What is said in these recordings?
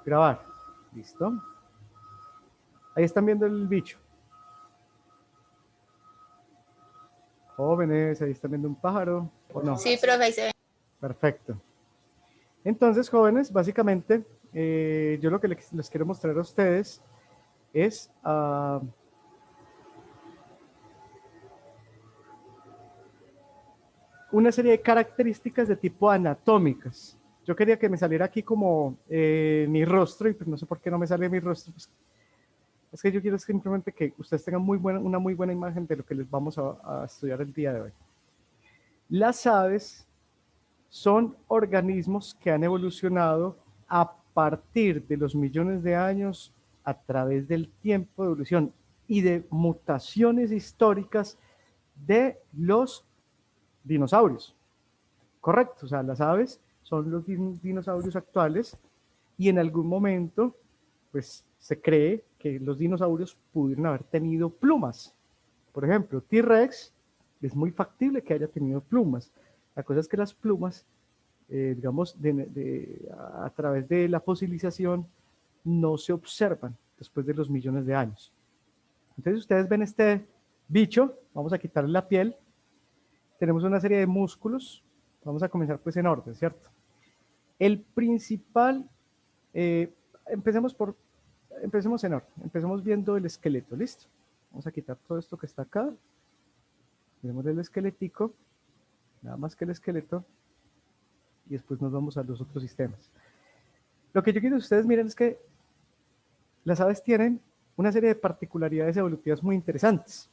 Grabar. Listo. Ahí están viendo el bicho. Jóvenes, ahí están viendo un pájaro, ¿o no? Sí, profe, ahí se ve. Perfecto. Entonces, jóvenes, básicamente, yo lo que les quiero mostrar a ustedes es una serie de características de tipo anatómicas. Yo quería que me saliera aquí como mi rostro, y pues no sé por qué no me sale mi rostro. Pues, es que yo quiero simplemente que ustedes tengan una muy buena imagen de lo que les vamos a estudiar el día de hoy. Las aves son organismos que han evolucionado a partir de los millones de años a través del tiempo de evolución y de mutaciones históricas de los dinosaurios. Correcto, o sea, las aves son los dinosaurios actuales y en algún momento, pues se cree que los dinosaurios pudieron haber tenido plumas. Por ejemplo, T-Rex es muy factible que haya tenido plumas. La cosa es que las plumas, digamos, a través de la fosilización, no se observan después de los millones de años. Entonces ustedes ven este bicho, vamos a quitarle la piel, tenemos una serie de músculos, vamos a comenzar pues en orden, ¿cierto? El principal, empecemos en orden, empecemos viendo el esqueleto, ¿listo? Vamos a quitar todo esto que está acá, vemos el esquelético, nada más que el esqueleto, y después nos vamos a los otros sistemas. Lo que yo quiero que ustedes miren es que las aves tienen una serie de particularidades evolutivas muy interesantes.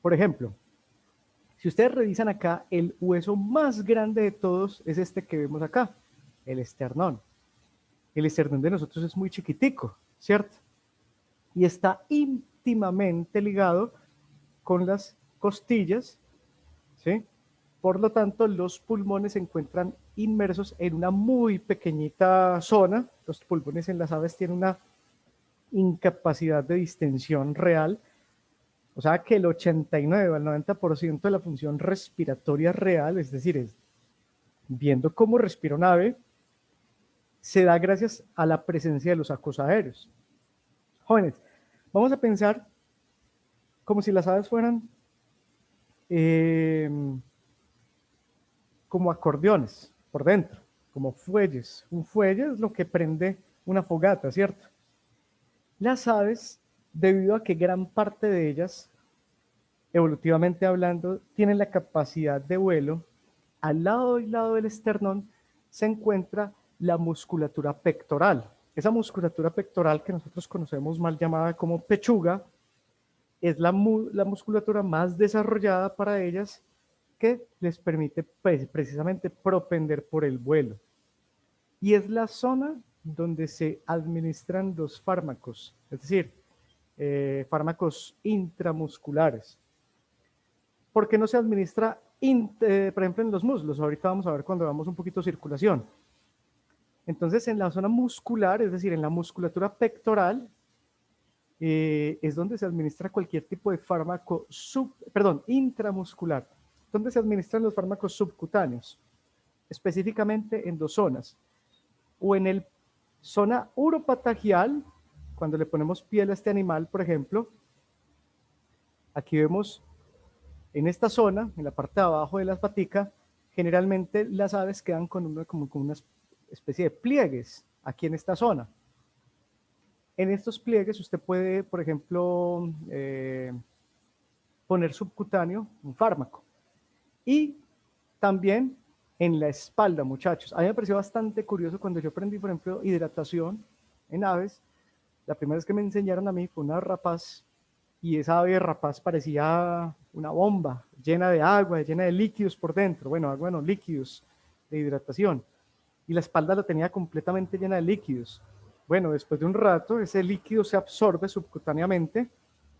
Por ejemplo, si ustedes revisan acá, el hueso más grande de todos es este que vemos acá, el esternón. El esternón de nosotros es muy chiquitico, ¿cierto? Y está íntimamente ligado con las costillas, ¿sí? Por lo tanto, los pulmones se encuentran inmersos en una muy pequeñita zona. Los pulmones en las aves tienen una incapacidad de distensión real. O sea que el 89 al 90% de la función respiratoria real, es decir, viendo cómo respira un ave, se da gracias a la presencia de los acosaderos. Jóvenes, vamos a pensar como si las aves fueran como acordeones por dentro, como fuelles. Un fuelle es lo que prende una fogata, ¿cierto? Las aves, debido a que gran parte de ellas, evolutivamente hablando, tienen la capacidad de vuelo, al lado del esternón se encuentra la musculatura pectoral. Esa musculatura pectoral que nosotros conocemos mal llamada como pechuga, es la musculatura más desarrollada para ellas que les permite pues, precisamente propender por el vuelo. Y es la zona donde se administran los fármacos, es decir, fármacos intramusculares. ¿Por qué no se administra, por ejemplo, en los muslos? Ahorita vamos a ver cuando veamos un poquito de circulación. Entonces, en la zona muscular, es decir, en la musculatura pectoral, es donde se administra cualquier tipo de fármaco intramuscular, donde se administran los fármacos subcutáneos, específicamente en dos zonas, o en el zona uropatagial, cuando le ponemos piel a este animal, por ejemplo, aquí vemos en esta zona, en la parte de abajo de la patica, generalmente las aves quedan con una especie de pliegues aquí en esta zona. En estos pliegues usted puede, por ejemplo, poner subcutáneo un fármaco. Y también en la espalda, muchachos. A mí me pareció bastante curioso cuando yo aprendí, por ejemplo, hidratación en aves. La primera vez que me enseñaron a mí fue una rapaz, y esa ave rapaz parecía una bomba llena de agua, llena de líquidos por dentro. Bueno, agua no, líquidos de hidratación. Y la espalda la tenía completamente llena de líquidos. Bueno, después de un rato, ese líquido se absorbe subcutáneamente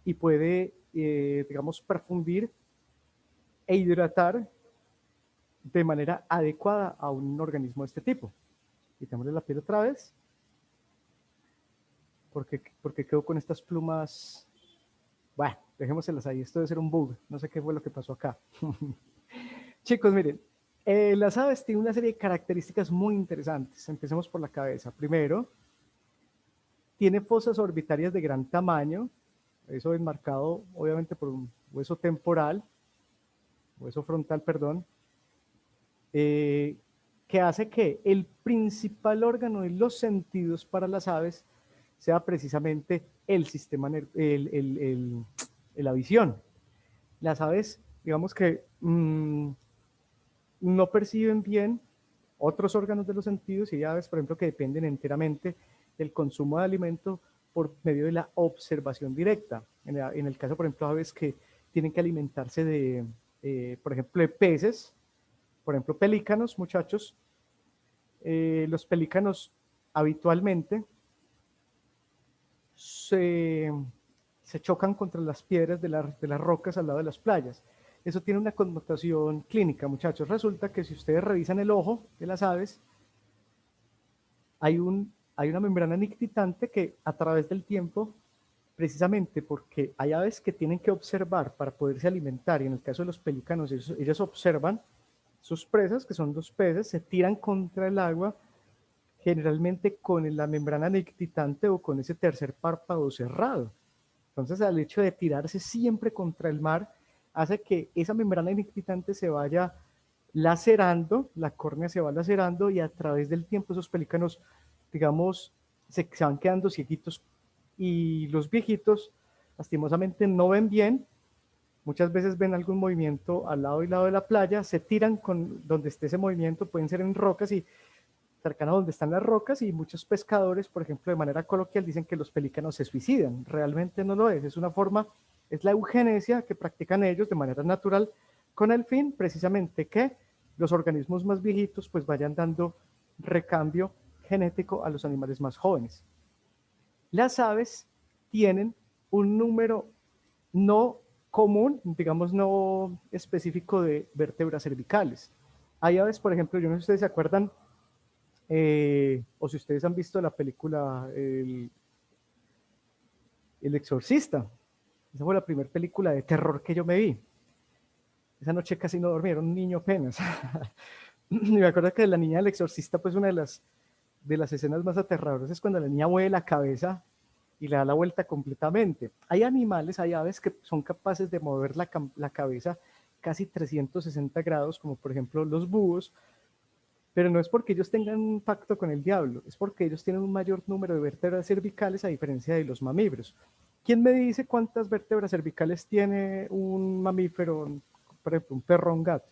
y puede, digamos, perfundir e hidratar de manera adecuada a un organismo de este tipo. Quitémosle la piel otra vez, porque quedó con estas plumas. Bueno, dejémoselas ahí, esto debe ser un bug, no sé qué fue lo que pasó acá. Chicos, miren, Las aves tienen una serie de características muy interesantes. Empecemos por la cabeza. Primero, tiene fosas orbitarias de gran tamaño, eso enmarcado obviamente por un hueso temporal, hueso frontal, perdón, que hace que el principal órgano de los sentidos para las aves sea precisamente el sistema, la visión. Las aves, digamos que no perciben bien otros órganos de los sentidos y hay aves, por ejemplo, que dependen enteramente del consumo de alimento por medio de la observación directa. En el caso, por ejemplo, aves que tienen que alimentarse de, por ejemplo, de peces, por ejemplo, pelícanos, muchachos. Los pelícanos habitualmente se, se chocan contra las piedras de las rocas al lado de las playas. Eso tiene una connotación clínica, muchachos. Resulta que si ustedes revisan el ojo de las aves, hay una membrana nictitante que a través del tiempo, precisamente porque hay aves que tienen que observar para poderse alimentar, y en el caso de los pelícanos, ellos observan sus presas, que son los peces, se tiran contra el agua, generalmente con la membrana nictitante o con ese tercer párpado cerrado. Entonces, al hecho de tirarse siempre contra el mar, hace que esa membrana nictitante se vaya lacerando, la córnea se va lacerando y a través del tiempo esos pelícanos, digamos, se van quedando cieguitos y los viejitos, lastimosamente, no ven bien. Muchas veces ven algún movimiento al lado y lado de la playa, se tiran con donde esté ese movimiento, pueden ser en rocas y cercano a donde están las rocas, y muchos pescadores, por ejemplo, de manera coloquial, dicen que los pelícanos se suicidan. Realmente no lo es una forma, es la eugenesia que practican ellos de manera natural, con el fin precisamente que los organismos más viejitos pues vayan dando recambio genético a los animales más jóvenes. Las aves tienen un número no común, digamos no específico de vértebras cervicales. Hay aves, por ejemplo, yo no sé si ustedes se acuerdan, o si ustedes han visto la película El Exorcista. Esa fue la primera película de terror que yo me vi. Esa noche casi no dormí, era un niño apenas. Y me acuerdo que la niña del exorcista, pues una de las escenas más aterradoras es cuando la niña mueve la cabeza y le da la vuelta completamente. Hay animales, hay aves que son capaces de mover la cabeza casi 360 grados, como por ejemplo los búhos, pero no es porque ellos tengan un pacto con el diablo, es porque ellos tienen un mayor número de vértebras cervicales a diferencia de los mamíferos. ¿Quién me dice cuántas vértebras cervicales tiene un mamífero, por ejemplo, un perro o un gato?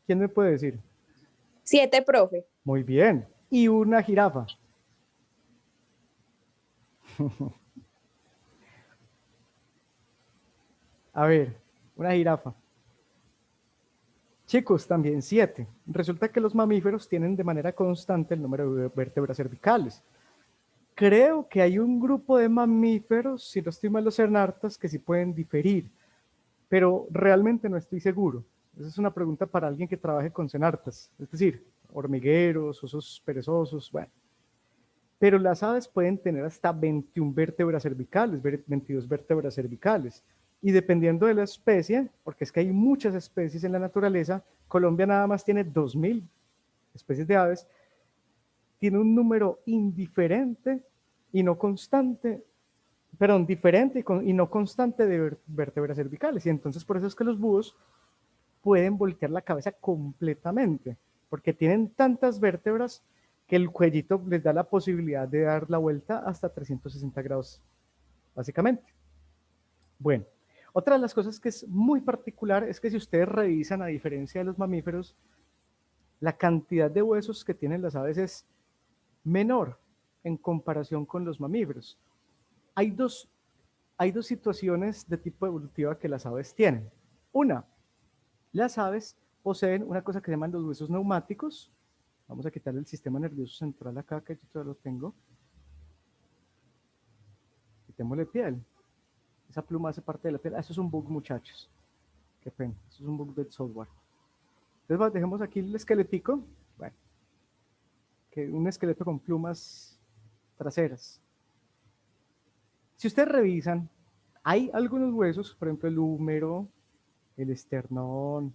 ¿Quién me puede decir? 7, profe. Muy bien. ¿Y una jirafa? A ver, una jirafa. Chicos, también 7. Resulta que los mamíferos tienen de manera constante el número de vértebras cervicales. Creo que hay un grupo de mamíferos, si no estoy mal, los cernartas, que sí pueden diferir, pero realmente no estoy seguro. Esa es una pregunta para alguien que trabaje con cernartas, es decir, hormigueros, osos perezosos, bueno. Pero las aves pueden tener hasta 21 vértebras cervicales, 22 vértebras cervicales. Y dependiendo de la especie, porque es que hay muchas especies en la naturaleza, Colombia nada más tiene 2000 especies de aves, tiene un número indiferente y no constante, perdón, diferente y no constante de vértebras cervicales. Y entonces por eso es que los búhos pueden voltear la cabeza completamente, porque tienen tantas vértebras que el cuellito les da la posibilidad de dar la vuelta hasta 360 grados, básicamente. Bueno, otra de las cosas que es muy particular es que si ustedes revisan, a diferencia de los mamíferos, la cantidad de huesos que tienen las aves es menor en comparación con los mamíferos. Hay dos, hay dos situaciones de tipo evolutiva que las aves tienen. Una, las aves poseen una cosa que se llaman los huesos neumáticos. Vamos a quitarle el sistema nervioso central acá, que yo todavía lo tengo. Quitémosle piel. Esa pluma hace parte de la piel. Eso es un bug, muchachos. Qué pena. Eso es un bug del software. Entonces, dejemos aquí el esqueletico. Bueno, que un esqueleto con plumas traseras. Si ustedes revisan, hay algunos huesos, por ejemplo, el húmero, el esternón,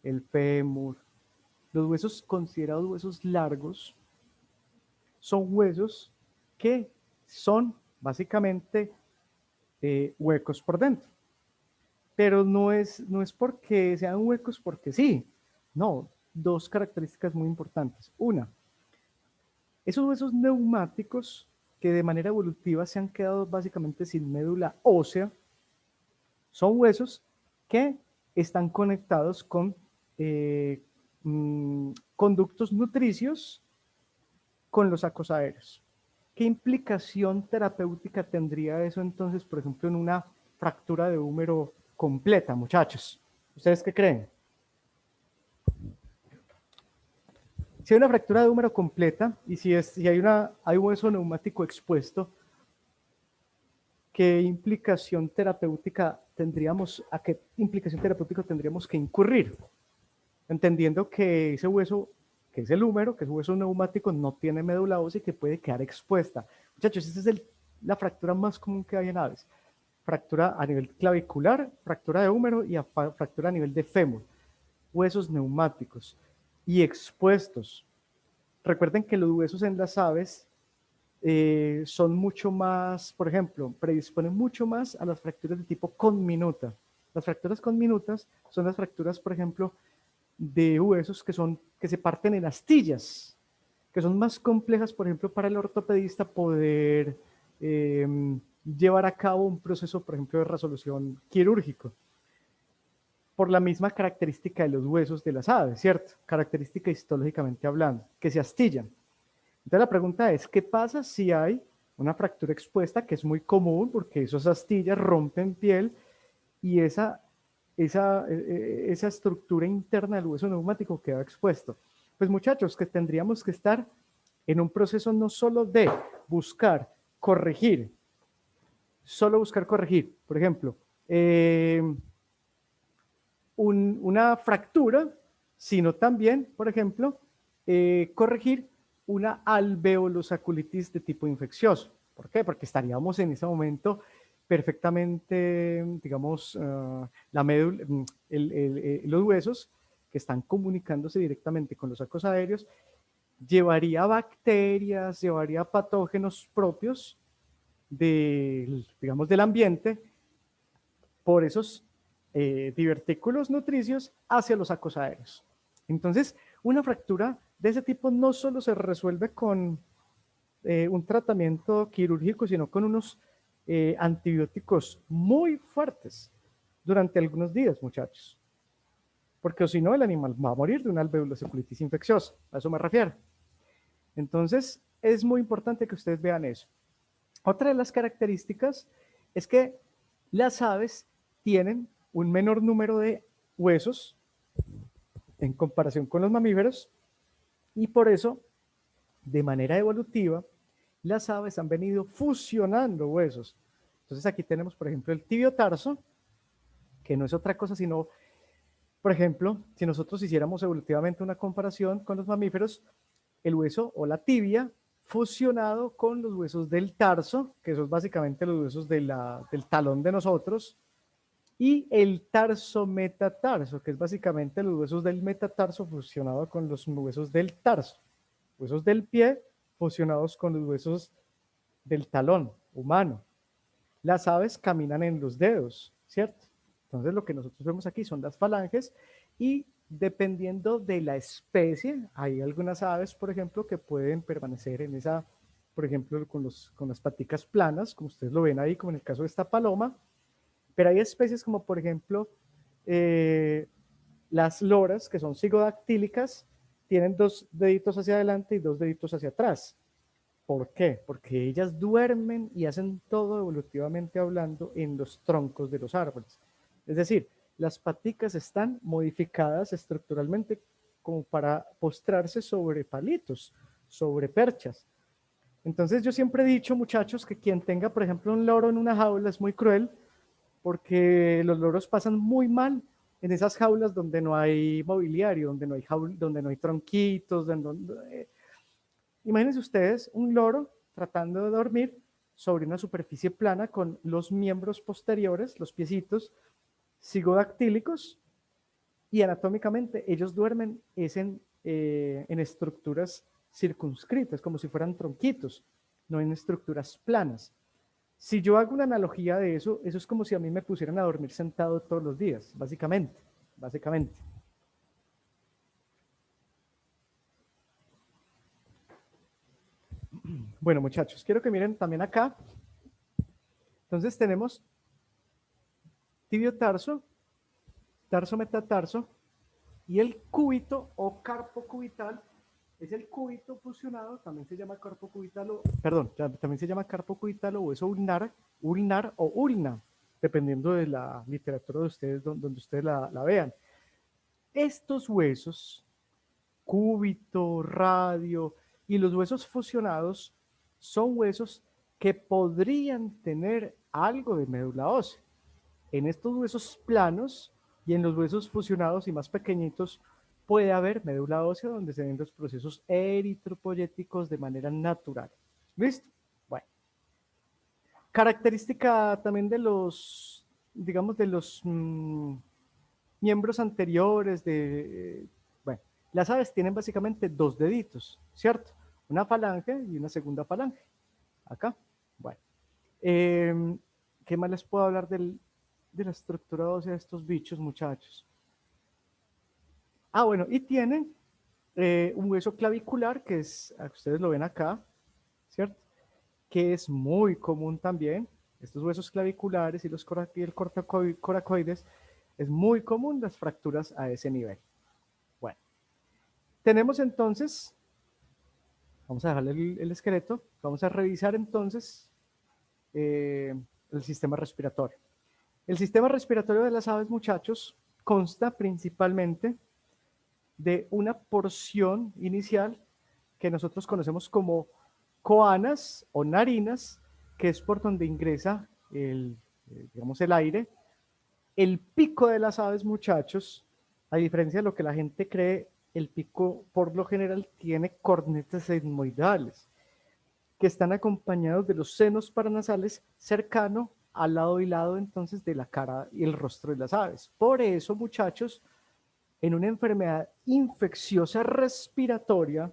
el fémur. Los huesos considerados huesos largos son huesos que son básicamente huecos por dentro. Pero no es porque sean huecos porque sí. No, dos características muy importantes. Una, esos huesos neumáticos que de manera evolutiva se han quedado básicamente sin médula ósea, son huesos que están conectados con conductos nutricios con los sacos aéreos. ¿Qué implicación terapéutica tendría eso entonces, por ejemplo, en una fractura de húmero completa, muchachos? ¿Ustedes qué creen? Si hay una fractura de húmero completa y si hay un hueso neumático expuesto, ¿qué implicación terapéutica tendríamos, a qué implicación terapéutica tendríamos que incurrir? Entendiendo que ese hueso, que es el húmero, que es un hueso neumático, no tiene médula ósea y que puede quedar expuesta. Muchachos, esta es la fractura más común que hay en aves. Fractura a nivel clavicular, fractura de húmero y fractura a nivel de fémur. Huesos neumáticos y expuestos. Recuerden que los huesos en las aves son mucho más, por ejemplo, predisponen mucho más a las fracturas de tipo conminuta. Las fracturas conminutas son las fracturas, por ejemplo, de huesos que se parten en astillas, que son más complejas, por ejemplo, para el ortopedista poder llevar a cabo un proceso, por ejemplo, de resolución quirúrgico, por la misma característica de los huesos de las aves, ¿cierto? Característica histológicamente hablando, que se astillan. Entonces la pregunta es, ¿qué pasa si hay una fractura expuesta, que es muy común porque esas astillas rompen piel y esa estructura interna del hueso neumático queda expuesto? Pues muchachos, que tendríamos que estar en un proceso no solo de buscar corregir, por ejemplo, una fractura, sino también, por ejemplo, corregir una alveolosaculitis de tipo infeccioso. ¿Por qué? Porque estaríamos en ese momento perfectamente, digamos, la médula, los huesos que están comunicándose directamente con los sacos aéreos, llevaría bacterias, llevaría patógenos propios digamos, del ambiente por esos divertículos nutricios hacia los sacos aéreos. Entonces, una fractura de ese tipo no solo se resuelve con un tratamiento quirúrgico, sino con unos antibióticos muy fuertes durante algunos días, muchachos. Porque si no, el animal va a morir de una alveolosacolitis infecciosa. A eso me refiero. Entonces, es muy importante que ustedes vean eso. Otra de las características es que las aves tienen un menor número de huesos en comparación con los mamíferos y por eso, de manera evolutiva, las aves han venido fusionando huesos. Entonces aquí tenemos, por ejemplo, el tibiotarso, que no es otra cosa sino, por ejemplo, si nosotros hiciéramos evolutivamente una comparación con los mamíferos, el hueso o la tibia fusionado con los huesos del tarso, que son básicamente los huesos del talón de nosotros, y el tarso metatarso, que es básicamente los huesos del metatarso fusionado con los huesos del tarso. Huesos del pie fusionados con los huesos del talón humano. Las aves caminan en los dedos, ¿cierto? Entonces lo que nosotros vemos aquí son las falanges y dependiendo de la especie, hay algunas aves, por ejemplo, que pueden permanecer en esa, por ejemplo, con las paticas planas, como ustedes lo ven ahí, como en el caso de esta paloma, pero hay especies como, por ejemplo, las loras, que son cigodactílicas, tienen dos deditos hacia adelante y dos deditos hacia atrás. ¿Por qué? Porque ellas duermen y hacen todo evolutivamente hablando en los troncos de los árboles. Es decir, las paticas están modificadas estructuralmente como para postrarse sobre palitos, sobre perchas. Entonces yo siempre he dicho, muchachos, que quien tenga, por ejemplo, un loro en una jaula es muy cruel porque los loros pasan muy mal en esas jaulas donde no hay mobiliario, donde no hay tronquitos, imagínense ustedes un loro tratando de dormir sobre una superficie plana con los miembros posteriores, los piecitos cigodactílicos, y anatómicamente ellos duermen es en estructuras circunscritas, como si fueran tronquitos, no en estructuras planas. Si yo hago una analogía de eso, eso es como si a mí me pusieran a dormir sentado todos los días, básicamente. Bueno, muchachos, quiero que miren también acá. Entonces tenemos tibio tarso, tarso metatarso, y el cúbito o carpo cubital es el cúbito fusionado, también se llama carpo cubital, también se llama carpo cubital o hueso ulnar, ulnar o ulna, dependiendo de la literatura de ustedes, donde ustedes la vean. Estos huesos, cúbito, radio y los huesos fusionados, son huesos que podrían tener algo de médula ósea. En estos huesos planos y en los huesos fusionados y más pequeñitos puede haber médula ósea donde se ven los procesos eritropoyéticos de manera natural. ¿Listo? Bueno. Característica también de los, digamos, de los miembros anteriores bueno, las aves tienen básicamente dos deditos, ¿cierto? Una falange y una segunda falange. Acá. Bueno. ¿Qué más les puedo hablar de la estructura ósea de estos bichos, muchachos? Bueno, y tienen un hueso clavicular, que es, ustedes lo ven acá, ¿cierto? Que es muy común también. Estos huesos claviculares y el coracoides, es muy común las fracturas a ese nivel. Bueno, tenemos entonces, vamos a dejarle el esqueleto, vamos a revisar entonces el sistema respiratorio. El sistema respiratorio de las aves, muchachos, consta principalmente de una porción inicial que nosotros conocemos como coanas o narinas, que es por donde ingresa digamos, el aire. El pico de las aves, muchachos, a diferencia de lo que la gente cree, el pico por lo general tiene cornetas etmoidales, que están acompañados de los senos paranasales cercano al lado y lado entonces de la cara y el rostro de las aves. Por eso, muchachos, en una enfermedad infecciosa respiratoria,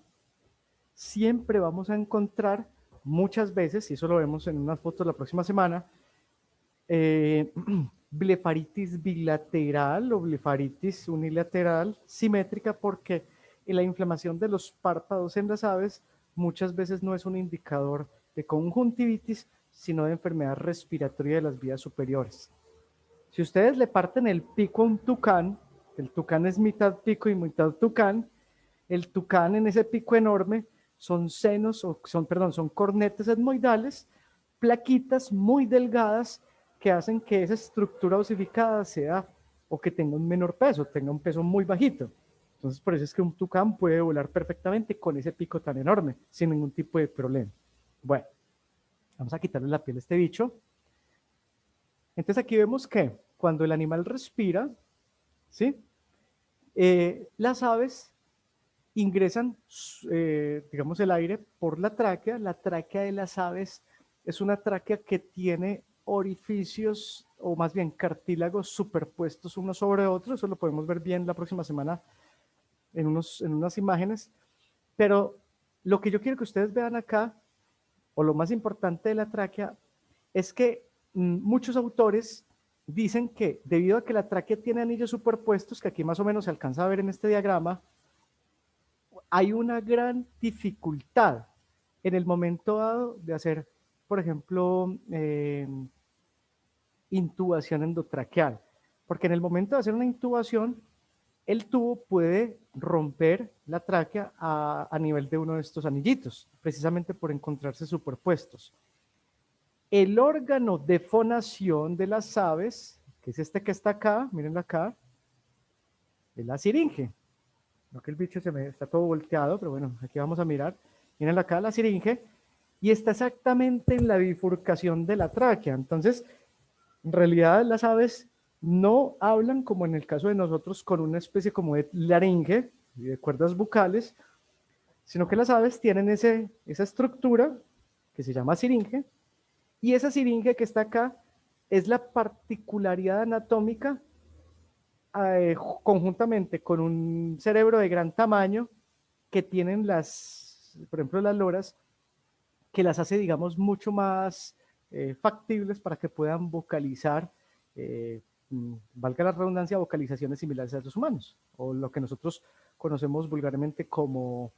siempre vamos a encontrar muchas veces, y eso lo vemos en unas fotos la próxima semana, blefaritis bilateral o blefaritis unilateral simétrica, porque la inflamación de los párpados en las aves muchas veces no es un indicador de conjuntivitis, sino de enfermedad respiratoria de las vías superiores. Si ustedes le parten el pico a un tucán, el tucán es mitad pico y mitad tucán, el tucán en ese pico enorme son son cornetas etmoidales, plaquitas muy delgadas que hacen que esa estructura osificada sea o que tenga un menor peso, tenga un peso muy bajito. Entonces, por eso es que un tucán puede volar perfectamente con ese pico tan enorme, sin ningún tipo de problema. Bueno, vamos a quitarle la piel a este bicho. Entonces aquí vemos que cuando el animal respira, ¿sí? Las aves ingresan, digamos, el aire por la tráquea. La tráquea de las aves es una tráquea que tiene orificios, o más bien cartílagos superpuestos unos sobre otros. Eso lo podemos ver bien la próxima semana en unas imágenes. Pero lo que yo quiero que ustedes vean acá, o lo más importante de la tráquea, es que muchos autores dicen que debido a que la tráquea tiene anillos superpuestos, que aquí más o menos se alcanza a ver en este diagrama, hay una gran dificultad en el momento dado de hacer, por ejemplo, intubación endotraqueal, porque en el momento de hacer una intubación, el tubo puede romper la tráquea a nivel de uno de estos anillitos, precisamente por encontrarse superpuestos. El órgano de fonación de las aves, que es este que está acá, mírenlo acá, es la siringe. No que el bicho está todo volteado, pero bueno, aquí vamos a mirar. Miren acá la siringe y está exactamente en la bifurcación de la tráquea. Entonces, en realidad las aves no hablan como en el caso de nosotros con una especie como de laringe y de cuerdas bucales, sino que las aves tienen esa estructura que se llama siringe, y esa siringe que está acá es la particularidad anatómica conjuntamente con un cerebro de gran tamaño que tienen por ejemplo, las loras, que las hace, digamos, mucho más factibles para que puedan vocalizar, valga la redundancia, vocalizaciones similares a los humanos, o lo que nosotros conocemos vulgarmente como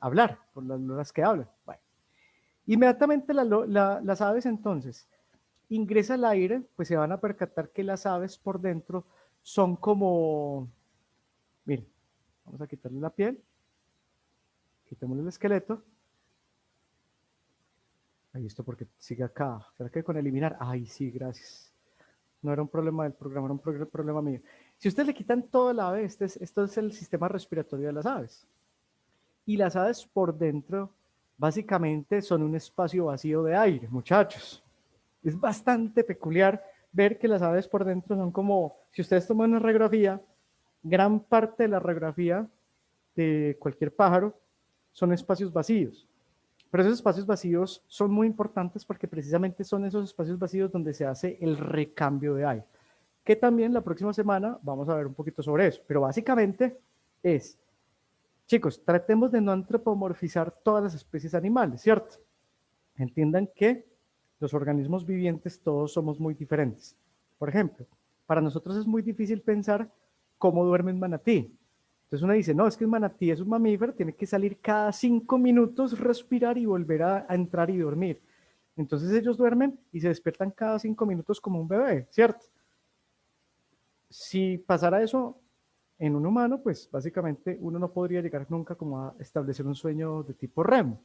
hablar, por las loras que hablan. Bueno, inmediatamente las aves entonces ingresa al aire, pues se van a percatar que las aves por dentro son como, miren, vamos a quitarle la piel, quitémosle el esqueleto. Ahí esto porque sigue acá. ¿Será que con eliminar? Ay, sí, gracias. No era un problema del programa, era un problema mío. Si ustedes le quitan toda la ave, esto es el sistema respiratorio de las aves. Y las aves por dentro, básicamente, son un espacio vacío de aire, muchachos. Es bastante peculiar ver que las aves por dentro son como, si ustedes toman una radiografía, gran parte de la radiografía de cualquier pájaro son espacios vacíos. Pero esos espacios vacíos son muy importantes porque precisamente son esos espacios vacíos donde se hace el recambio de aire. Que también la próxima semana vamos a ver un poquito sobre eso. Pero básicamente es, chicos, tratemos de no antropomorfizar todas las especies animales, ¿cierto? Entiendan que los organismos vivientes todos somos muy diferentes. Por ejemplo, para nosotros es muy difícil pensar cómo duerme un manatí. Entonces uno dice, no, es que un manatí es un mamífero, tiene que salir cada 5 minutos, respirar y volver a entrar y dormir. Entonces ellos duermen y se despiertan cada 5 minutos como un bebé, ¿cierto? Si pasara eso en un humano, pues básicamente uno no podría llegar nunca como a establecer un sueño de tipo REM.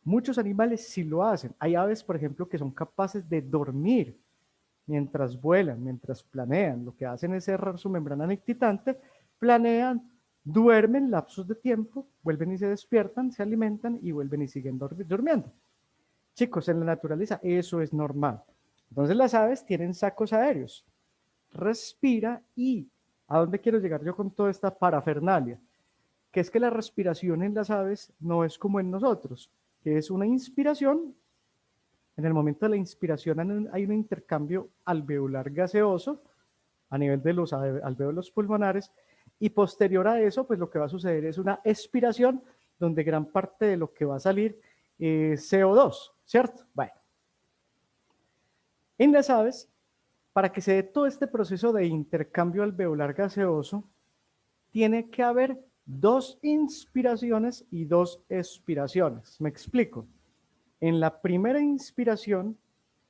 Muchos animales sí lo hacen. Hay aves, por ejemplo, que son capaces de dormir mientras vuelan, mientras planean. Lo que hacen es cerrar su membrana nictitante, planean, duermen lapsos de tiempo, vuelven y se despiertan, se alimentan y vuelven y siguen durmiendo. Chicos, en la naturaleza eso es normal. Entonces las aves tienen sacos aéreos. Respira y ¿a dónde quiero llegar yo con toda esta parafernalia? Que es que la respiración en las aves no es como en nosotros, que es una inspiración. En el momento de la inspiración hay un intercambio alveolar gaseoso a nivel de los alvéolos pulmonares y posterior a eso, pues lo que va a suceder es una expiración donde gran parte de lo que va a salir es CO2, ¿cierto? Bueno, en las aves, para que se dé todo este proceso de intercambio alveolar gaseoso, tiene que haber 2 inspiraciones y 2 expiraciones. Me explico. En la primera inspiración,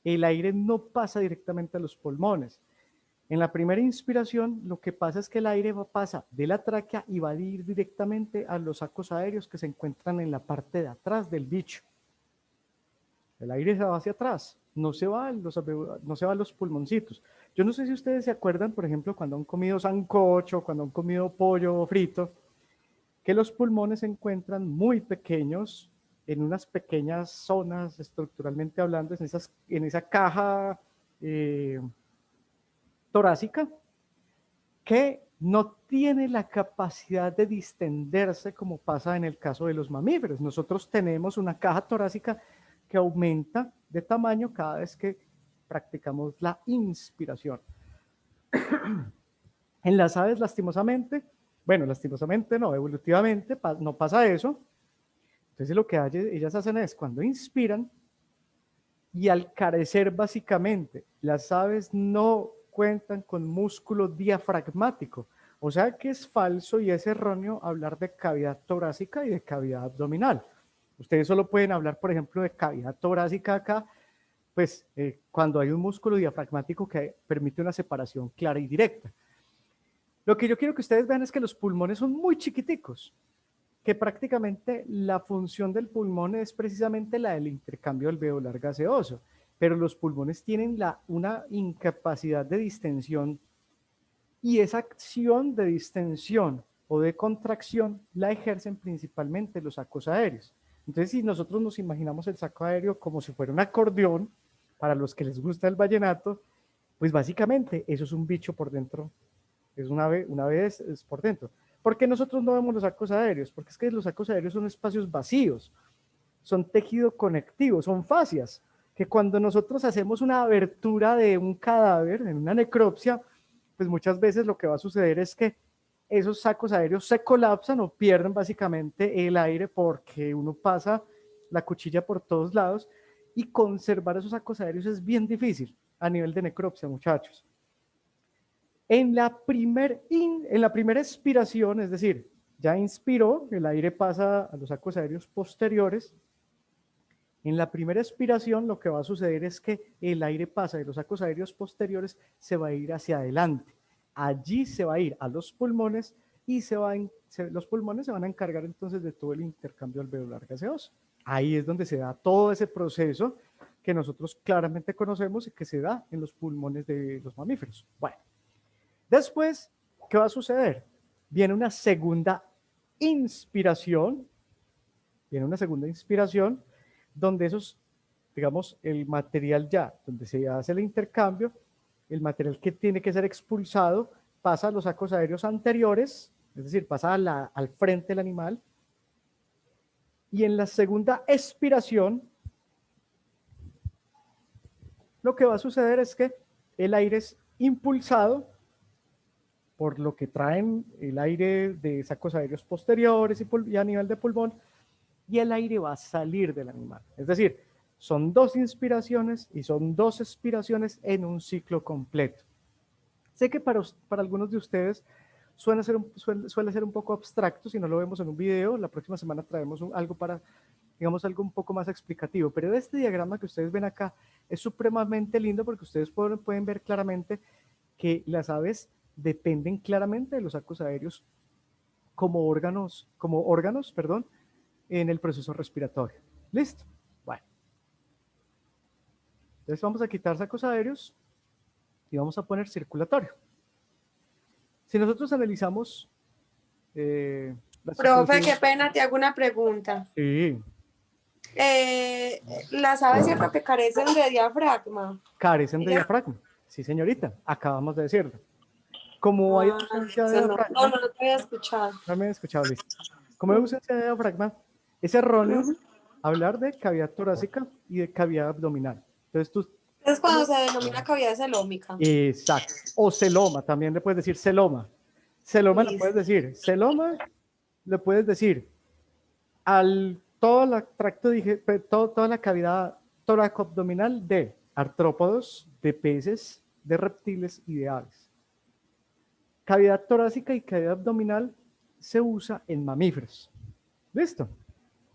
el aire no pasa directamente a los pulmones. En la primera inspiración, lo que pasa es que el aire pasa de la tráquea y va a ir directamente a los sacos aéreos que se encuentran en la parte de atrás del bicho. El aire se va hacia atrás, no se va a los pulmoncitos. Yo no sé si ustedes se acuerdan, por ejemplo, cuando han comido sancocho, cuando han comido pollo frito, que los pulmones se encuentran muy pequeños en unas pequeñas zonas estructuralmente hablando, en esa caja torácica, que no tiene la capacidad de distenderse como pasa en el caso de los mamíferos. Nosotros tenemos una caja torácica que aumenta de tamaño cada vez que practicamos la inspiración. En las aves, lastimosamente, bueno, lastimosamente no, evolutivamente no pasa eso. Entonces lo que ellas hacen es cuando inspiran y al carecer básicamente, las aves no cuentan con músculo diafragmático. O sea que es falso y es erróneo hablar de cavidad torácica y de cavidad abdominal. Ustedes solo pueden hablar, por ejemplo, de cavidad torácica acá, pues cuando hay un músculo diafragmático que permite una separación clara y directa. Lo que yo quiero que ustedes vean es que los pulmones son muy chiquiticos, que prácticamente la función del pulmón es precisamente la del intercambio alveolar gaseoso, pero los pulmones tienen una incapacidad de distensión y esa acción de distensión o de contracción la ejercen principalmente los sacos aéreos. Entonces, si nosotros nos imaginamos el saco aéreo como si fuera un acordeón, para los que les gusta el vallenato, pues básicamente eso es un bicho por dentro, es una ave es por dentro. ¿Por qué nosotros no vemos los sacos aéreos? Porque es que los sacos aéreos son espacios vacíos, son tejido conectivo, son fascias, que cuando nosotros hacemos una abertura de un cadáver, en una necropsia, pues muchas veces lo que va a suceder es que esos sacos aéreos se colapsan o pierden básicamente el aire porque uno pasa la cuchilla por todos lados y conservar esos sacos aéreos es bien difícil a nivel de necropsia, muchachos. En la primera expiración, es decir, ya inspiró, el aire pasa a los sacos aéreos posteriores. En la primera expiración lo que va a suceder es que el aire pasa de los sacos aéreos posteriores, se va a ir hacia adelante. Allí se va a ir a los pulmones y los pulmones se van a encargar entonces de todo el intercambio alveolar gaseoso. Ahí es donde se da todo ese proceso que nosotros claramente conocemos y que se da en los pulmones de los mamíferos. Bueno, después, ¿qué va a suceder? Viene una segunda inspiración, donde esos, digamos, el material ya, donde se hace el intercambio, el material que tiene que ser expulsado pasa a los sacos aéreos anteriores, es decir, pasa al frente del animal, y en la segunda expiración, lo que va a suceder es que el aire es impulsado por lo que traen el aire de sacos aéreos posteriores y a nivel de pulmón, y el aire va a salir del animal. Es decir, son dos inspiraciones y son dos expiraciones en un ciclo completo. Sé que para algunos de ustedes suele ser un poco abstracto si no lo vemos en un video. La próxima semana traemos algo algo un poco más explicativo. Pero este diagrama que ustedes ven acá es supremamente lindo porque ustedes pueden ver claramente que las aves dependen claramente de los sacos aéreos como órganos, en el proceso respiratorio. ¿Listo? Bueno. Entonces vamos a quitar sacos aéreos y vamos a poner circulatorio. Si nosotros analizamos... Profe, qué pena, te hago una pregunta. Sí. Las aves cierto que carecen de diafragma. Carecen de diafragma. Sí, señorita, acabamos de decirlo. Como hay ausencia de diafragma... No te había escuchado. No me había escuchado, listo. Como hay ausencia de diafragma, es erróneo hablar de cavidad torácica y de cavidad abdominal. Entonces es cuando se denomina cavidad celómica. Exacto. O celoma, también le puedes decir celoma. Celoma le puedes decir. Celoma le puedes decir toda la cavidad toracoabdominal de artrópodos, de peces, de reptiles y de aves. Cavidad torácica y cavidad abdominal se usa en mamíferos. ¿Listo?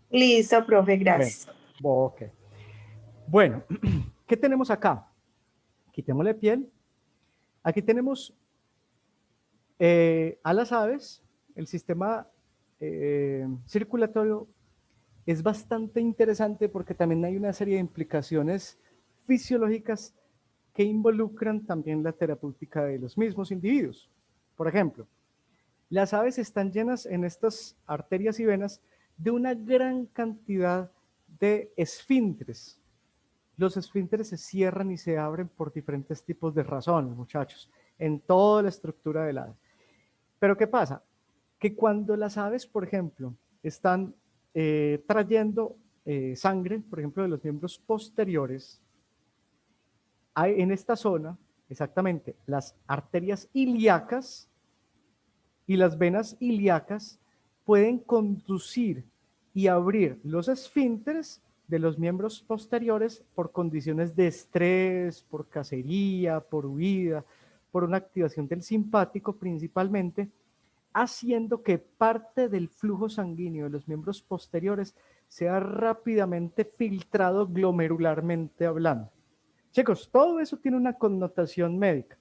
Listo, profe, gracias. Ok. Bueno, ¿qué tenemos acá? Quitémosle piel. Aquí tenemos a las aves, el sistema circulatorio es bastante interesante porque también hay una serie de implicaciones fisiológicas que involucran también la terapéutica de los mismos individuos. Por ejemplo, las aves están llenas en estas arterias y venas de una gran cantidad de esfínteres. Los esfínteres se cierran y se abren por diferentes tipos de razones, muchachos, en toda la estructura del ave. Pero ¿qué pasa? Que cuando las aves, por ejemplo, están trayendo sangre, por ejemplo, de los miembros posteriores, hay en esta zona, exactamente, las arterias ilíacas y las venas ilíacas pueden conducir y abrir los esfínteres de los miembros posteriores por condiciones de estrés, por cacería, por huida, por una activación del simpático principalmente, haciendo que parte del flujo sanguíneo de los miembros posteriores sea rápidamente filtrado glomerularmente hablando. Chicos, todo eso tiene una connotación médica.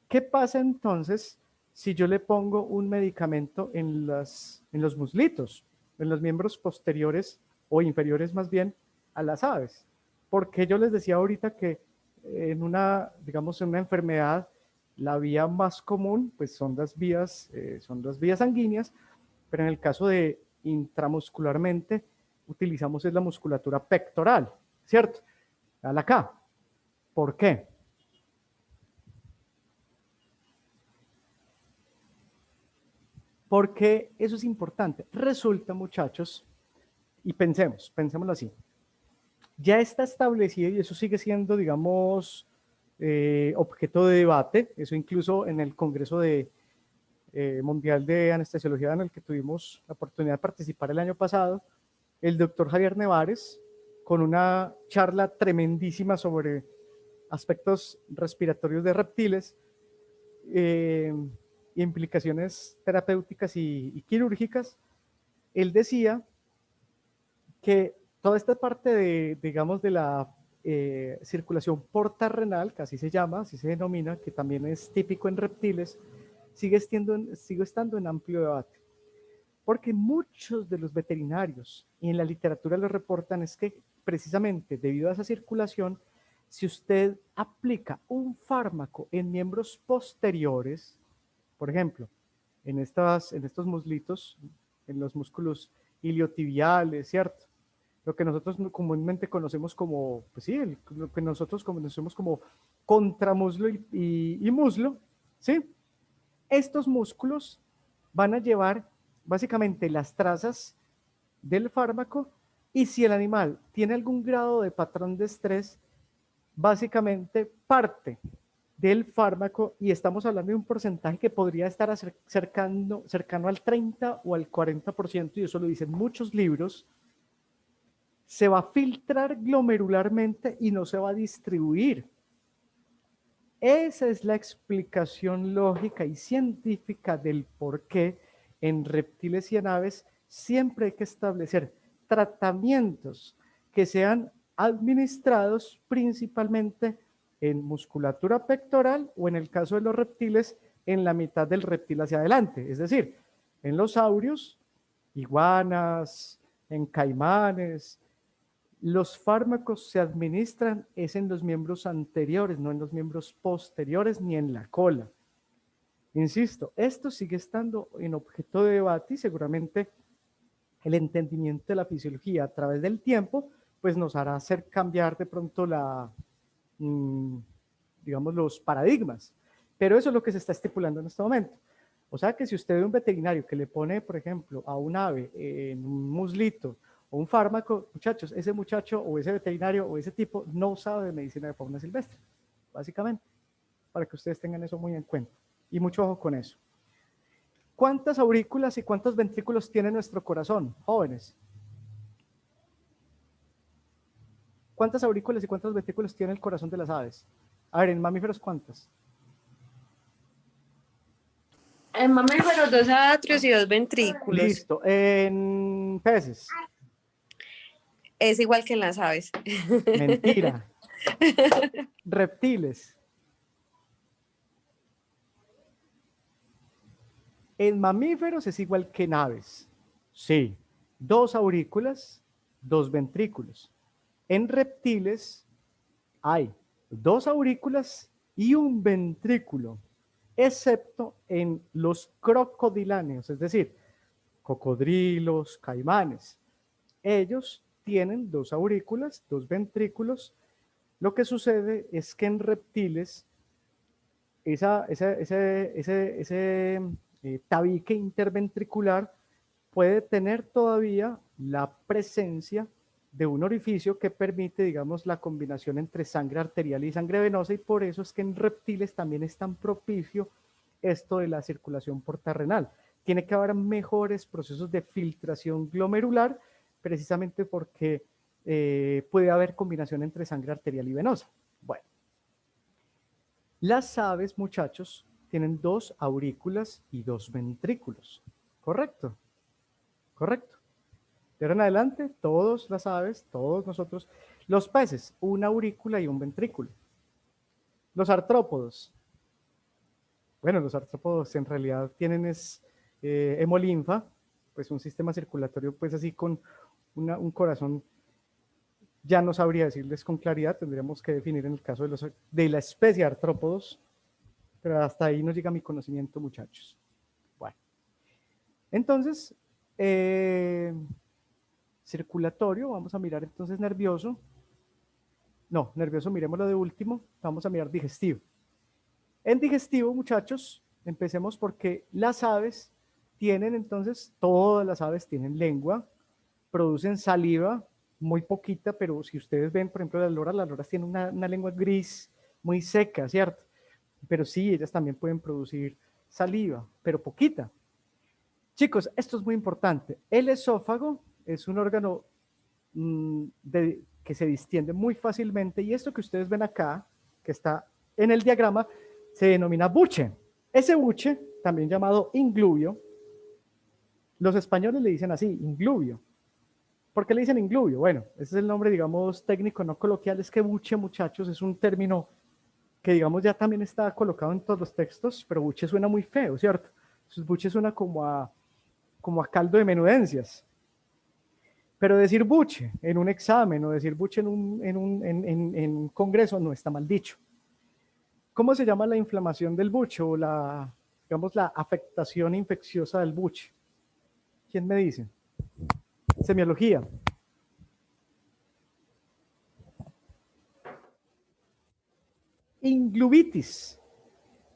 ¿Qué pasa entonces si yo le pongo un medicamento en los muslitos, en los miembros posteriores o inferiores más bien a las aves? Porque yo les decía ahorita que en una enfermedad, la vía más común pues son las vías sanguíneas, pero en el caso de intramuscularmente utilizamos la musculatura pectoral, ¿cierto? Acá. ¿Por qué? Porque eso es importante. Resulta, muchachos, y pensémoslo así, ya está establecido, y eso sigue siendo, digamos, objeto de debate, eso incluso en el Congreso Mundial de Anestesiología en el que tuvimos la oportunidad de participar el año pasado, el doctor Javier Nevares, con una charla tremendísima sobre aspectos respiratorios de reptiles, implicaciones terapéuticas y quirúrgicas. Él decía que toda esta parte de, digamos, de la circulación portarrenal, que así se llama, así se denomina, que también es típico en reptiles, sigue estando en amplio debate. Porque muchos de los veterinarios y en la literatura lo reportan es que precisamente debido a esa circulación, si usted aplica un fármaco en miembros posteriores, por ejemplo, en estos muslitos, en los músculos iliotibiales, ¿cierto? Lo que nosotros comúnmente conocemos como, pues sí, lo que nosotros conocemos como contramuslo y muslo, ¿sí? Estos músculos van a llevar básicamente las trazas del fármaco y si el animal tiene algún grado de patrón de estrés, básicamente parte del fármaco, y estamos hablando de un porcentaje que podría estar cercano al 30 o al 40%, y eso lo dicen muchos libros, se va a filtrar glomerularmente y no se va a distribuir. Esa es la explicación lógica y científica del por qué en reptiles y en aves siempre hay que establecer tratamientos que sean administrados principalmente en musculatura pectoral o en el caso de los reptiles en la mitad del reptil hacia adelante, es decir, en los saurios, iguanas, en caimanes. Los fármacos se administran es en los miembros anteriores, no en los miembros posteriores ni en la cola. Insisto, esto sigue estando en objeto de debate y seguramente el entendimiento de la fisiología a través del tiempo pues nos hará hacer cambiar de pronto digamos, los paradigmas. Pero eso es lo que se está estipulando en este momento. O sea que si usted ve un veterinario que le pone, por ejemplo, a un ave en un muslito o un fármaco, muchachos, ese muchacho o ese veterinario o ese tipo no sabe de medicina de fauna silvestre, básicamente, para que ustedes tengan eso muy en cuenta. Y mucho ojo con eso. ¿Cuántas aurículas y cuántos ventrículos tiene nuestro corazón, jóvenes? ¿Cuántas aurículas y cuántos ventrículos tiene el corazón de las aves? A ver, en mamíferos, ¿cuántas? En mamíferos, 2 atrios y 2 ventrículos. Listo. En peces. Es igual que en las aves. Mentira. Reptiles. En mamíferos es igual que en aves. Sí. 2 aurículas, 2 ventrículos. En reptiles hay 2 aurículas y un ventrículo, excepto en los crocodiláneos, es decir, cocodrilos, caimanes. Ellos tienen 2 aurículas, 2 ventrículos. Lo que sucede es que en reptiles ese tabique interventricular puede tener todavía la presencia de un orificio que permite, digamos, la combinación entre sangre arterial y sangre venosa, y por eso es que en reptiles también es tan propicio esto de la circulación portarrenal. Tiene que haber mejores procesos de filtración glomerular, precisamente porque puede haber combinación entre sangre arterial y venosa. Bueno, las aves, muchachos, tienen 2 aurículas y 2 ventrículos. ¿Correcto? Correcto. De ahora en adelante, todas las aves, todos nosotros, los peces, una aurícula y un ventrículo. Los artrópodos. Bueno, los artrópodos en realidad tienen hemolinfa, pues un sistema circulatorio, pues así con un corazón. Ya no sabría decirles con claridad, tendríamos que definir en el caso de la especie de artrópodos, pero hasta ahí no llega mi conocimiento, muchachos. Bueno, entonces, circulatorio, vamos a mirar entonces nervioso. No, nervioso, miremoslo de último, vamos a mirar digestivo. En digestivo, muchachos, empecemos porque las aves tienen entonces, todas las aves tienen lengua, producen saliva, muy poquita, pero si ustedes ven, por ejemplo, las loras tienen una lengua gris, muy seca, ¿cierto? Pero sí, ellas también pueden producir saliva, pero poquita. Chicos, esto es muy importante. El esófago es un órgano que se distiende muy fácilmente y esto que ustedes ven acá, que está en el diagrama, se denomina buche. Ese buche, también llamado inglubio, los españoles le dicen así, inglubio. ¿Por qué le dicen inglubio? Bueno, ese es el nombre, digamos, técnico, no coloquial. Es que buche, muchachos, es un término que, digamos, ya también está colocado en todos los textos, pero buche suena muy feo, ¿cierto? Entonces, buche suena como a caldo de menudencias. Pero decir buche en un examen o decir buche en un congreso no está mal dicho. ¿Cómo se llama la inflamación del buche o digamos, la afectación infecciosa del buche? ¿Quién me dice? Semiología. Ingluvitis.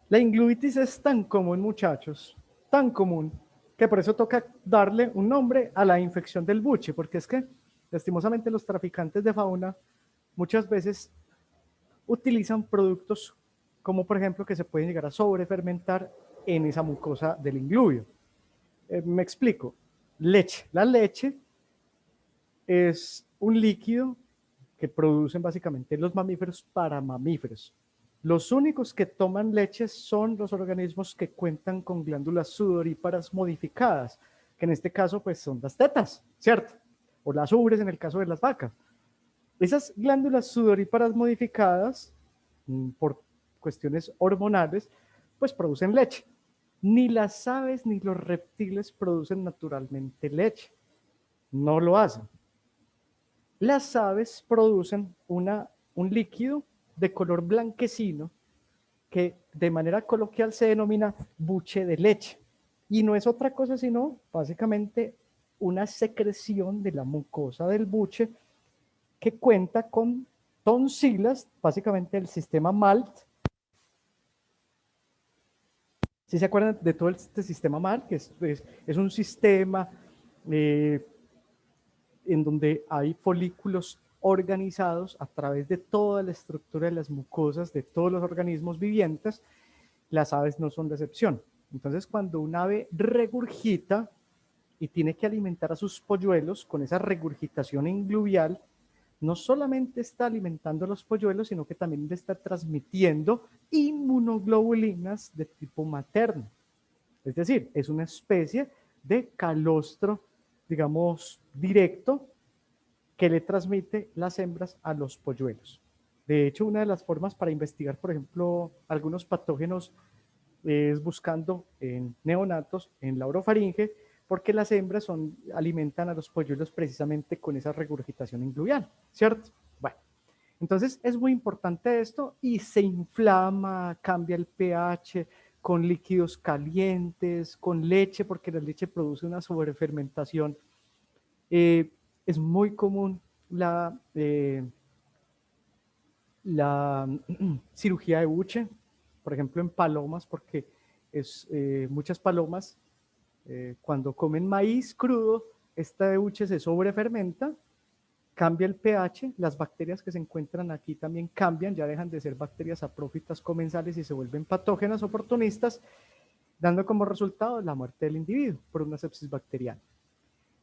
La ingluvitis es tan común, muchachos, tan común, que por eso toca darle un nombre a la infección del buche, porque es que, lastimosamente, los traficantes de fauna muchas veces utilizan productos como, por ejemplo, que se pueden llegar a sobrefermentar en esa mucosa del inglubio. Me explico. Leche. La leche es un líquido que producen básicamente los mamíferos para mamíferos. Los únicos que toman leche son los organismos que cuentan con glándulas sudoríparas modificadas, que en este caso pues son las tetas, ¿cierto? O las ubres en el caso de las vacas. Esas glándulas sudoríparas modificadas, por cuestiones hormonales, pues producen leche. Ni las aves ni los reptiles producen naturalmente leche. No lo hacen. Las aves producen un líquido de color blanquecino que de manera coloquial se denomina buche de leche. Y no es otra cosa sino básicamente una secreción de la mucosa del buche que cuenta con tonsilas, básicamente el sistema MALT. ¿Sí se acuerdan de todo este sistema MALT? Que es un sistema en donde hay folículos organizados a través de toda la estructura de las mucosas de todos los organismos vivientes. Las aves no son de excepción. Entonces, cuando un ave regurgita y tiene que alimentar a sus polluelos con esa regurgitación ingluvial, no solamente está alimentando a los polluelos, sino que también le está transmitiendo inmunoglobulinas de tipo materno. Es decir, es una especie de calostro, digamos, directo que le transmite las hembras a los polluelos. De hecho, una de las formas para investigar, por ejemplo, algunos patógenos es buscando en neonatos, en la orofaringe, porque las hembras alimentan a los polluelos precisamente con esa regurgitación ingluvial, ¿cierto? Bueno, entonces es muy importante esto y se inflama, cambia el pH con líquidos calientes, con leche, porque la leche produce una sobrefermentación. Es muy común la cirugía de buche, por ejemplo en palomas, porque muchas palomas cuando comen maíz crudo, esta buche se sobrefermenta, cambia el pH, las bacterias que se encuentran aquí también cambian, ya dejan de ser bacterias saprófitas comensales y se vuelven patógenas oportunistas, dando como resultado la muerte del individuo por una sepsis bacteriana.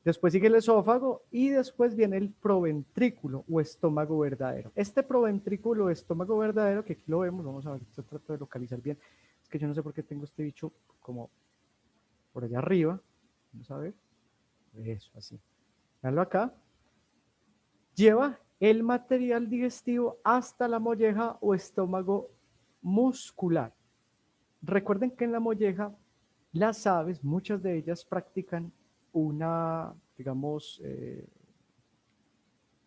Después sigue el esófago y después viene el proventrículo o estómago verdadero. Este proventrículo o estómago verdadero, que aquí lo vemos, vamos a ver, se trata de localizar bien. Es que yo no sé por qué tengo este bicho como por allá arriba. Vamos a ver. Eso, así. Veanlo acá. Lleva el material digestivo hasta la molleja o estómago muscular. Recuerden que en la molleja las aves, muchas de ellas practican digamos,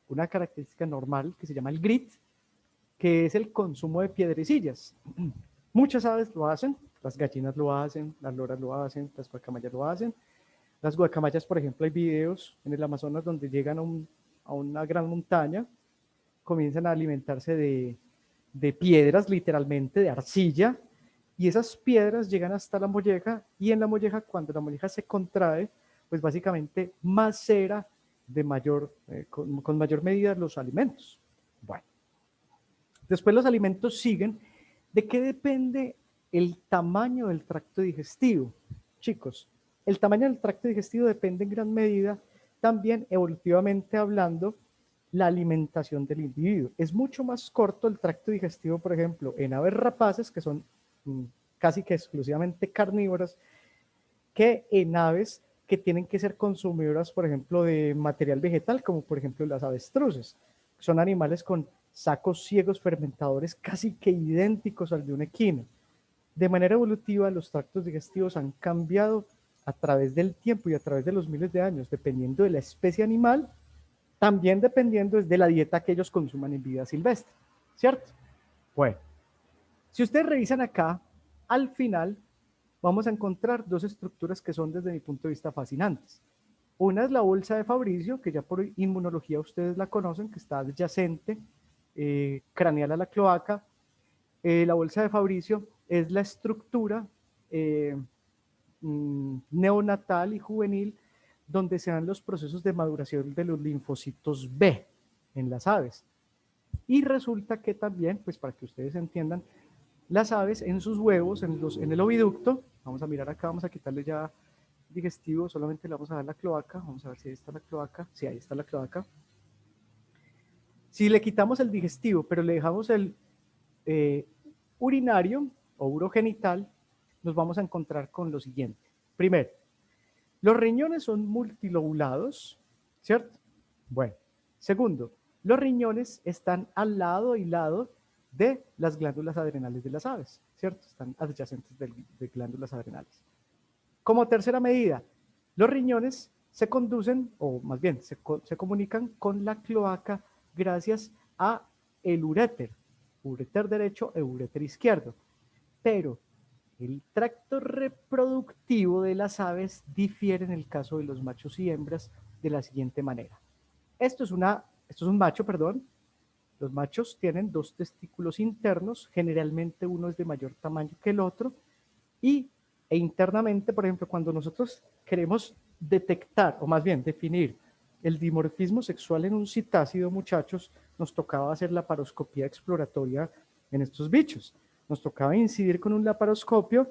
una característica normal que se llama el grit, que es el consumo de piedrecillas. Muchas aves lo hacen, las gallinas lo hacen, las loras lo hacen, las guacamayas lo hacen. Las guacamayas, por ejemplo, hay videos en el Amazonas donde llegan a una gran montaña, comienzan a alimentarse de piedras, literalmente, de arcilla, y esas piedras llegan hasta la molleja, y en la molleja, cuando la molleja se contrae, pues básicamente macera con mayor medida los alimentos. Bueno, Después los alimentos siguen. ¿De qué depende el tamaño del tracto digestivo? Chicos, el tamaño del tracto digestivo depende en gran medida también evolutivamente hablando la alimentación del individuo. Es mucho más corto el tracto digestivo, por ejemplo, en aves rapaces, que son casi que exclusivamente carnívoras, que en aves que tienen que ser consumidoras, por ejemplo, de material vegetal, como por ejemplo las avestruces. Son animales con sacos ciegos fermentadores casi que idénticos al de un equino. De manera evolutiva, los tractos digestivos han cambiado a través del tiempo y a través de los miles de años, dependiendo de la especie animal, también dependiendo de la dieta que ellos consuman en vida silvestre, ¿cierto? Bueno, si ustedes revisan acá, al final vamos a encontrar dos estructuras que son desde mi punto de vista fascinantes. Una es la bolsa de Fabricio, que ya por inmunología ustedes la conocen, que está adyacente, craneal a la cloaca. La bolsa de Fabricio es la estructura neonatal y juvenil donde se dan los procesos de maduración de los linfocitos B en las aves. Y resulta que también, pues para que ustedes entiendan, las aves en sus huevos, en el oviducto, vamos a mirar acá, vamos a quitarle ya digestivo, solamente le vamos a dar la cloaca, vamos a ver si ahí está la cloaca, sí, ahí está la cloaca. Si le quitamos el digestivo, pero le dejamos el urinario o urogenital, nos vamos a encontrar con lo siguiente. Primero, los riñones son multilobulados, ¿cierto? Bueno. Segundo, los riñones están al lado y lado de las glándulas adrenales de las aves, ¿cierto? Están adyacentes de glándulas adrenales. Como tercera medida, los riñones se conducen, o más bien se comunican con la cloaca gracias a el uréter derecho e uréter izquierdo. Pero el tracto reproductivo de las aves difiere en el caso de los machos y hembras de la siguiente manera. Esto es un macho, perdón. Los machos tienen dos testículos internos, generalmente uno es de mayor tamaño que el otro, e internamente, por ejemplo, cuando nosotros queremos detectar, o más bien definir el dimorfismo sexual en un citácido, muchachos, nos tocaba hacer la laparoscopía exploratoria en estos bichos. Nos tocaba incidir con un laparoscopio,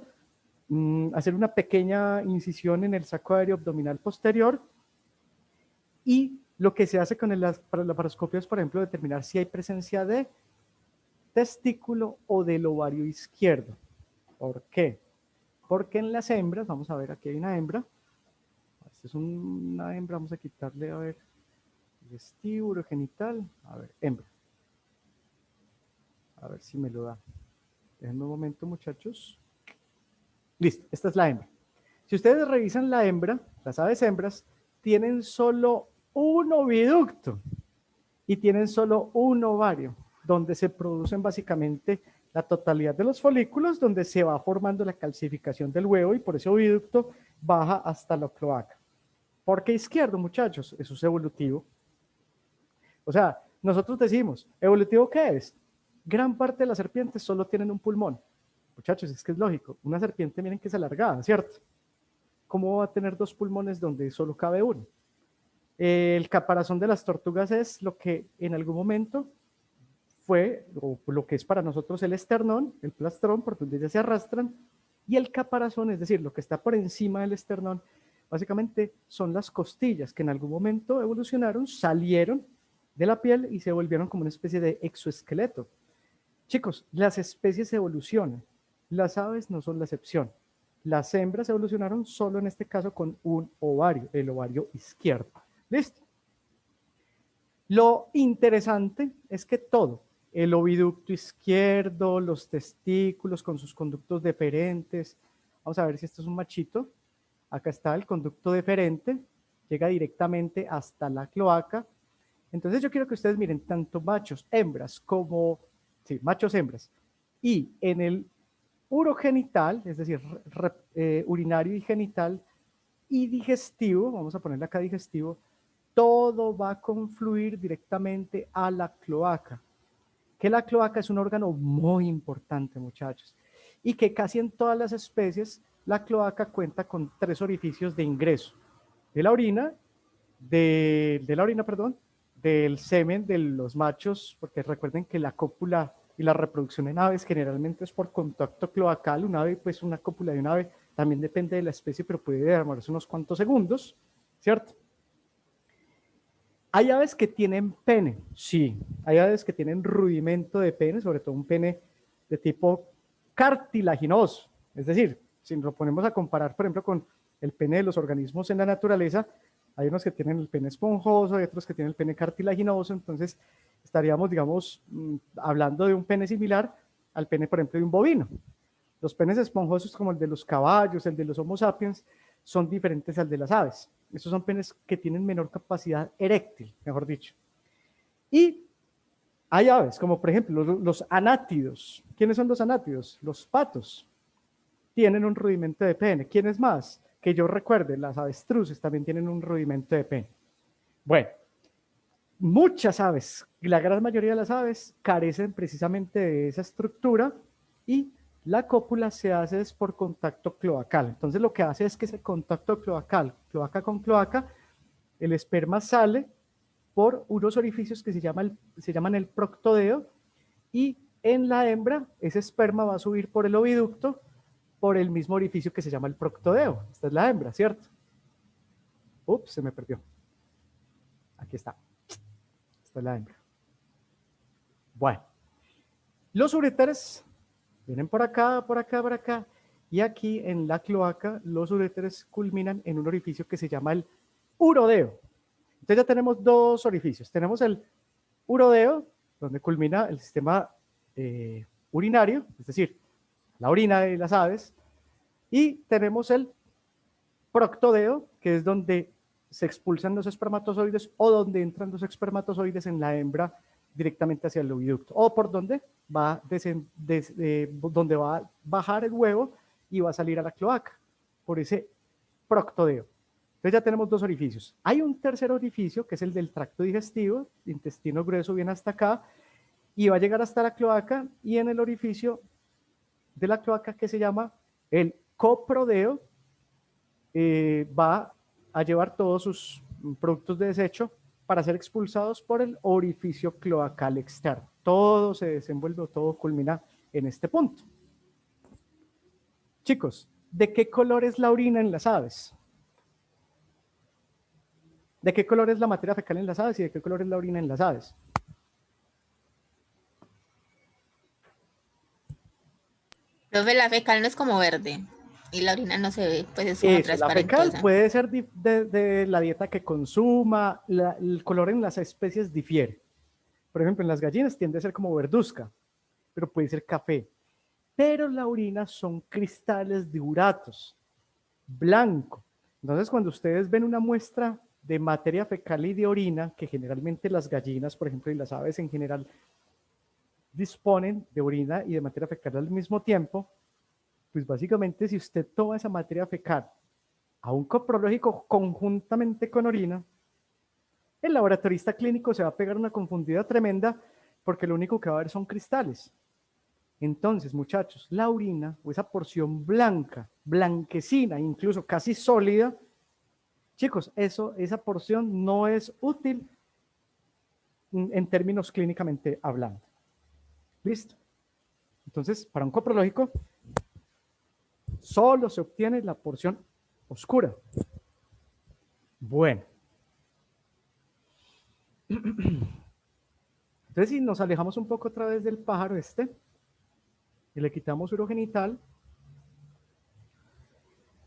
hacer una pequeña incisión en el saco aéreo abdominal posterior, y lo que se hace con el laparoscopio es, por ejemplo, determinar si hay presencia de testículo o del ovario izquierdo. ¿Por qué? Porque en las hembras, vamos a ver, aquí hay una hembra. Esta es una hembra, vamos a quitarle, a ver, vestíbulo genital, a ver, hembra. A ver si me lo da. Déjenme un momento, muchachos. Listo, esta es la hembra. Si ustedes revisan la hembra, las aves hembras tienen solo un oviducto y tienen solo un ovario, donde se producen básicamente la totalidad de los folículos, donde se va formando la calcificación del huevo y por ese oviducto baja hasta la cloaca. ¿Por qué izquierdo, muchachos? Eso es evolutivo. O sea, nosotros decimos, ¿evolutivo qué es? Gran parte de las serpientes solo tienen un pulmón. Muchachos, es que es lógico. Una serpiente, miren que es alargada, ¿cierto? ¿Cómo va a tener dos pulmones donde solo cabe uno? El caparazón de las tortugas es lo que en algún momento fue, o lo que es para nosotros el esternón, el plastrón, por donde ya se arrastran, y el caparazón, es decir, lo que está por encima del esternón, básicamente son las costillas que en algún momento evolucionaron, salieron de la piel y se volvieron como una especie de exoesqueleto. Chicos, las especies evolucionan, las aves no son la excepción. Las hembras evolucionaron solo en este caso con un ovario, el ovario izquierdo. ¿Listo? Lo interesante es que todo, el oviducto izquierdo, los testículos con sus conductos deferentes, vamos a ver si esto es un machito, acá está el conducto deferente, llega directamente hasta la cloaca. Entonces yo quiero que ustedes miren tanto machos, hembras, como, sí, machos, hembras, y en el urogenital, es decir, urinario y genital, y digestivo, vamos a ponerle acá digestivo, todo va a confluir directamente a la cloaca. Que la cloaca es un órgano muy importante, muchachos, y que casi en todas las especies la cloaca cuenta con 3 orificios de ingreso: de la orina, del semen de los machos, porque recuerden que la cópula y la reproducción en aves generalmente es por contacto cloacal. Un ave, pues una cópula de un ave también depende de la especie, pero puede demorarse unos cuantos segundos, ¿cierto? ¿Hay aves que tienen pene? Sí, hay aves que tienen rudimento de pene, sobre todo un pene de tipo cartilaginoso. Es decir, si lo ponemos a comparar, por ejemplo, con el pene de los organismos en la naturaleza, hay unos que tienen el pene esponjoso, hay otros que tienen el pene cartilaginoso, entonces estaríamos, digamos, hablando de un pene similar al pene, por ejemplo, de un bovino. Los penes esponjosos, como el de los caballos, el de los Homo sapiens, son diferentes al de las aves. Estos son penes que tienen menor capacidad eréctil, mejor dicho. Y hay aves, como por ejemplo los anátidos. ¿Quiénes son los anátidos? Los patos. Tienen un rudimento de pene. ¿Quiénes más? Que yo recuerde, las avestruces también tienen un rudimento de pene. Bueno, muchas aves, la gran mayoría de las aves carecen precisamente de esa estructura y la cópula se hace es por contacto cloacal. Entonces lo que hace es que ese contacto cloacal, cloaca con cloaca, el esperma sale por unos orificios que se llaman el proctodeo, y en la hembra ese esperma va a subir por el oviducto por el mismo orificio que se llama el proctodeo. Esta es la hembra, ¿cierto? Ups, se me perdió. Aquí está. Esta es la hembra. Bueno, los uréteres vienen por acá, por acá, por acá, y aquí en la cloaca los uréteres culminan en un orificio que se llama el urodeo. Entonces ya tenemos dos orificios. Tenemos el urodeo, donde culmina el sistema urinario, es decir, la orina de las aves, y tenemos el proctodeo, que es donde se expulsan los espermatozoides o donde entran los espermatozoides en la hembra directamente hacia el oviducto, o por donde va, donde va a bajar el huevo y va a salir a la cloaca, por ese proctodeo. Entonces ya tenemos dos orificios. Hay un tercer orificio, que es el del tracto digestivo, intestino grueso viene hasta acá, y va a llegar hasta la cloaca, y en el orificio de la cloaca, que se llama el coprodeo, va a llevar todos sus productos de desecho para ser expulsados por el orificio cloacal externo. Todo se desenvuelve, todo culmina en este punto. Chicos, ¿de qué color es la orina en las aves? ¿De qué color es la materia fecal en las aves y de qué color es la orina en las aves? Profe, la fecal no es como verde y la orina no se ve, pues es como Eso, la fecal transparentosa. puede ser de la dieta que consuma, el color en las especies difiere. Por ejemplo, en las gallinas tiende a ser como verduzca, pero puede ser café. Pero la orina son cristales de uratos, blanco. Entonces, cuando ustedes ven una muestra de materia fecal y de orina, que generalmente las gallinas, por ejemplo, y las aves en general, disponen de orina y de materia fecal al mismo tiempo, pues básicamente si usted toma esa materia fecal a un coprológico conjuntamente con orina, el laboratorista clínico se va a pegar una confundida tremenda porque lo único que va a ver son cristales. Entonces, muchachos, la orina o esa porción blanca, blanquecina, incluso casi sólida, chicos, esa porción no es útil en términos clínicamente hablando. ¿Listo? Entonces, para un coprológico, solo se obtiene la porción oscura. Bueno. Entonces, si nos alejamos un poco otra vez del pájaro este y le quitamos urogenital,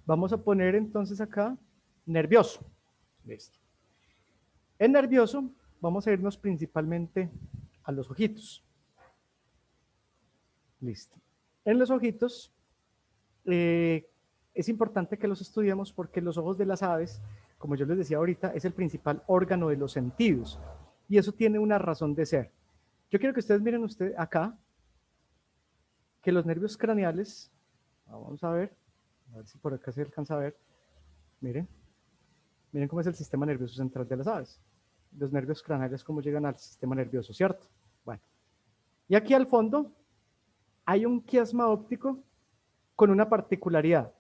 vamos a poner entonces acá nervioso. Listo. En nervioso vamos a irnos principalmente a los ojitos. Listo. En los ojitos es importante que los estudiemos porque los ojos de las aves, como yo les decía ahorita, es el principal órgano de los sentidos. Y eso tiene una razón de ser. Yo quiero que ustedes miren acá que los nervios craneales, vamos a ver si por acá se alcanza a ver, miren cómo es el sistema nervioso central de las aves. Los nervios craneales cómo llegan al sistema nervioso, ¿cierto? Bueno, y aquí al fondo hay un quiasma óptico con una particularidad.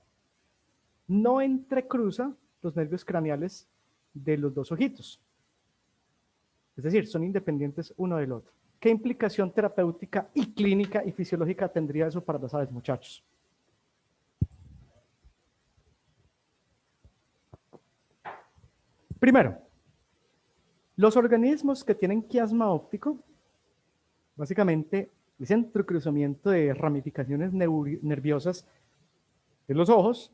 No entrecruza los nervios craneales de los dos ojitos. Es decir, son independientes uno del otro. ¿Qué implicación terapéutica y clínica y fisiológica tendría eso para las aves, muchachos? Primero, los organismos que tienen quiasma óptico, básicamente ese entrecruzamiento de ramificaciones nerviosas de los ojos,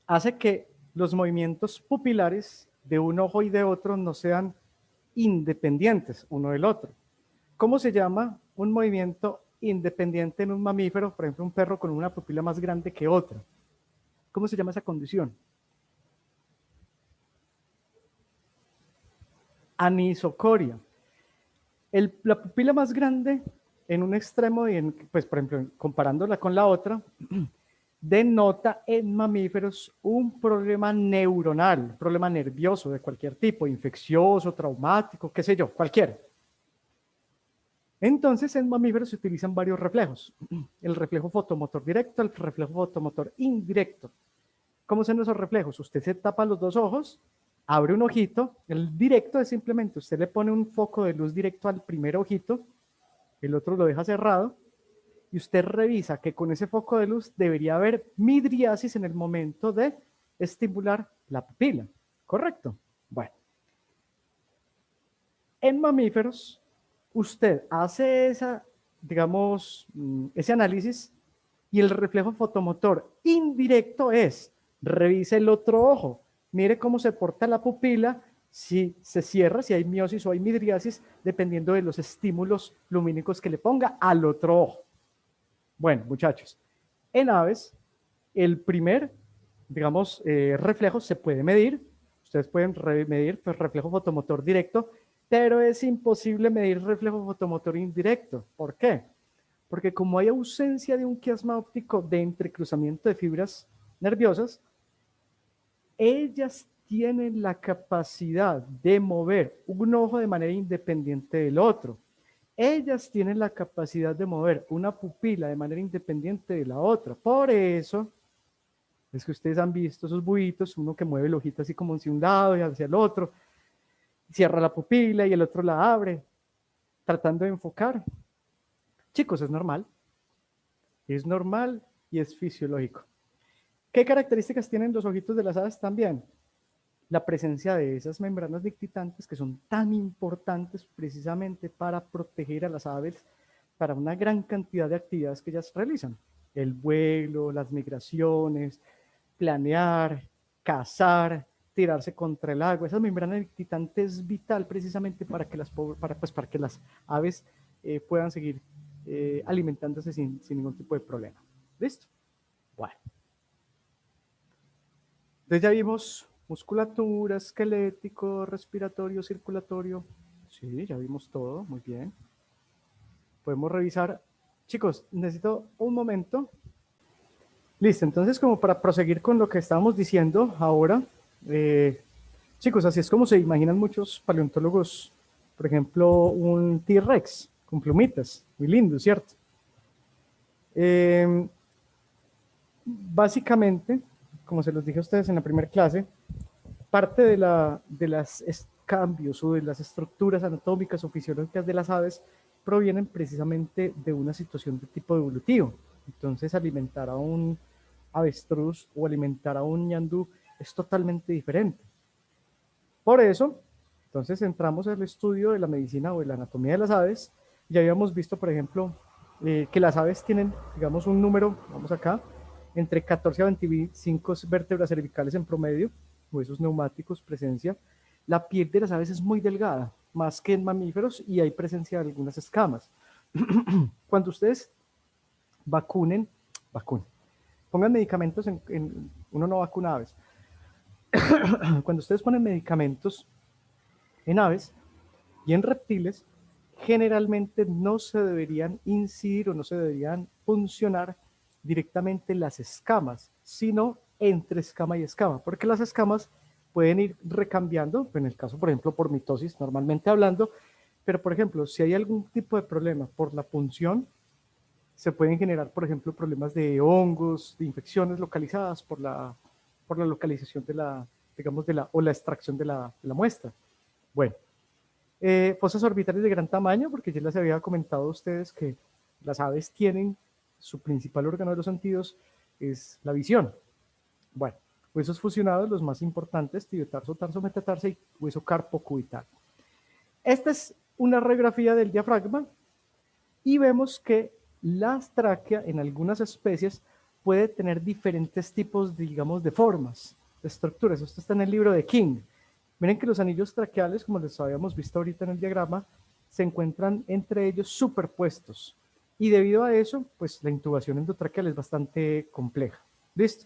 hace que los movimientos pupilares de un ojo y de otro no sean independientes uno del otro. ¿Cómo se llama un movimiento independiente en un mamífero? Por ejemplo, un perro con una pupila más grande que otra. ¿Cómo se llama esa condición? Anisocoria. La pupila más grande en un extremo, y pues por ejemplo, comparándola con la otra, denota en mamíferos un problema neuronal, problema nervioso de cualquier tipo, infeccioso, traumático, qué sé yo, cualquiera. Entonces, en mamíferos se utilizan varios reflejos. El reflejo fotomotor directo, el reflejo fotomotor indirecto. ¿Cómo son esos reflejos? Usted se tapa los dos ojos, abre un ojito. El directo es simplemente, usted le pone un foco de luz directo al primer ojito, el otro lo deja cerrado, y usted revisa que con ese foco de luz debería haber midriasis en el momento de estimular la pupila. ¿Correcto? Bueno. En mamíferos, usted hace ese análisis y el reflejo fotomotor indirecto es, revise el otro ojo, mire cómo se porta la pupila, si se cierra, si hay miosis o hay midriasis, dependiendo de los estímulos lumínicos que le ponga al otro ojo. Bueno, muchachos, en aves, el primer, reflejo se puede medir. Ustedes pueden medir reflejo fotomotor directo, pero es imposible medir reflejo fotomotor indirecto. ¿Por qué? Porque como hay ausencia de un quiasma óptico de entrecruzamiento de fibras nerviosas, ellas tienen la capacidad de mover un ojo de manera independiente del otro. Ellas tienen la capacidad de mover una pupila de manera independiente de la otra. Por eso es que ustedes han visto esos buitos, uno que mueve el ojito así como hacia un lado y hacia el otro, cierra la pupila y el otro la abre, tratando de enfocar. Chicos, es normal y es fisiológico. ¿Qué características tienen los ojitos de las aves también? La presencia de esas membranas nictitantes que son tan importantes precisamente para proteger a las aves para una gran cantidad de actividades que ellas realizan. El vuelo, las migraciones, planear, cazar, tirarse contra el agua. Esa membrana nictitante es vital precisamente para que para que las aves puedan seguir alimentándose sin ningún tipo de problema. ¿Listo? Bueno. Entonces ya vimos musculatura, esquelético, respiratorio, circulatorio. Sí, ya vimos todo, muy bien. Podemos revisar. Chicos, necesito un momento. Listo, entonces como para proseguir con lo que estábamos diciendo ahora, chicos, así es como se imaginan muchos paleontólogos, por ejemplo, un T-Rex con plumitas, muy lindo, ¿cierto? Básicamente, como se los dije a ustedes en la primera clase, parte de los cambios o de las estructuras anatómicas o fisiológicas de las aves provienen precisamente de una situación de tipo evolutivo. Entonces, alimentar a un avestruz o alimentar a un ñandú es totalmente diferente. Por eso, entonces entramos al estudio de la medicina o de la anatomía de las aves. Ya habíamos visto, por ejemplo, que las aves tienen, digamos, un número, vamos acá, entre 14 a 25 vértebras cervicales en promedio, huesos neumáticos, presencia. La piel de las aves es muy delgada, más que en mamíferos, y hay presencia de algunas escamas. Cuando ustedes vacunen, pongan medicamentos uno no vacuna aves. Cuando ustedes ponen medicamentos en aves y en reptiles, generalmente no se deberían incidir o no se deberían funcionar directamente las escamas, sino entre escama y escama, porque las escamas pueden ir recambiando, en el caso, por ejemplo, por mitosis, normalmente hablando, pero, por ejemplo, si hay algún tipo de problema por la punción, se pueden generar, por ejemplo, problemas de hongos, de infecciones localizadas por la localización o la extracción de la muestra. Bueno, Fosas orbitales de gran tamaño, porque ya les había comentado a ustedes que las aves tienen su principal órgano de los sentidos es la visión. Bueno, huesos fusionados, los más importantes, tibiotarso, tarso, metatarso y hueso carpocubital. Esta es una radiografía del diafragma y vemos que la tráquea en algunas especies puede tener diferentes tipos, digamos, de formas, de estructuras. Esto está en el libro de King. Miren que los anillos traqueales, como les habíamos visto ahorita en el diagrama, se encuentran entre ellos superpuestos. Y debido a eso, pues la intubación endotraqueal es bastante compleja. ¿Listo?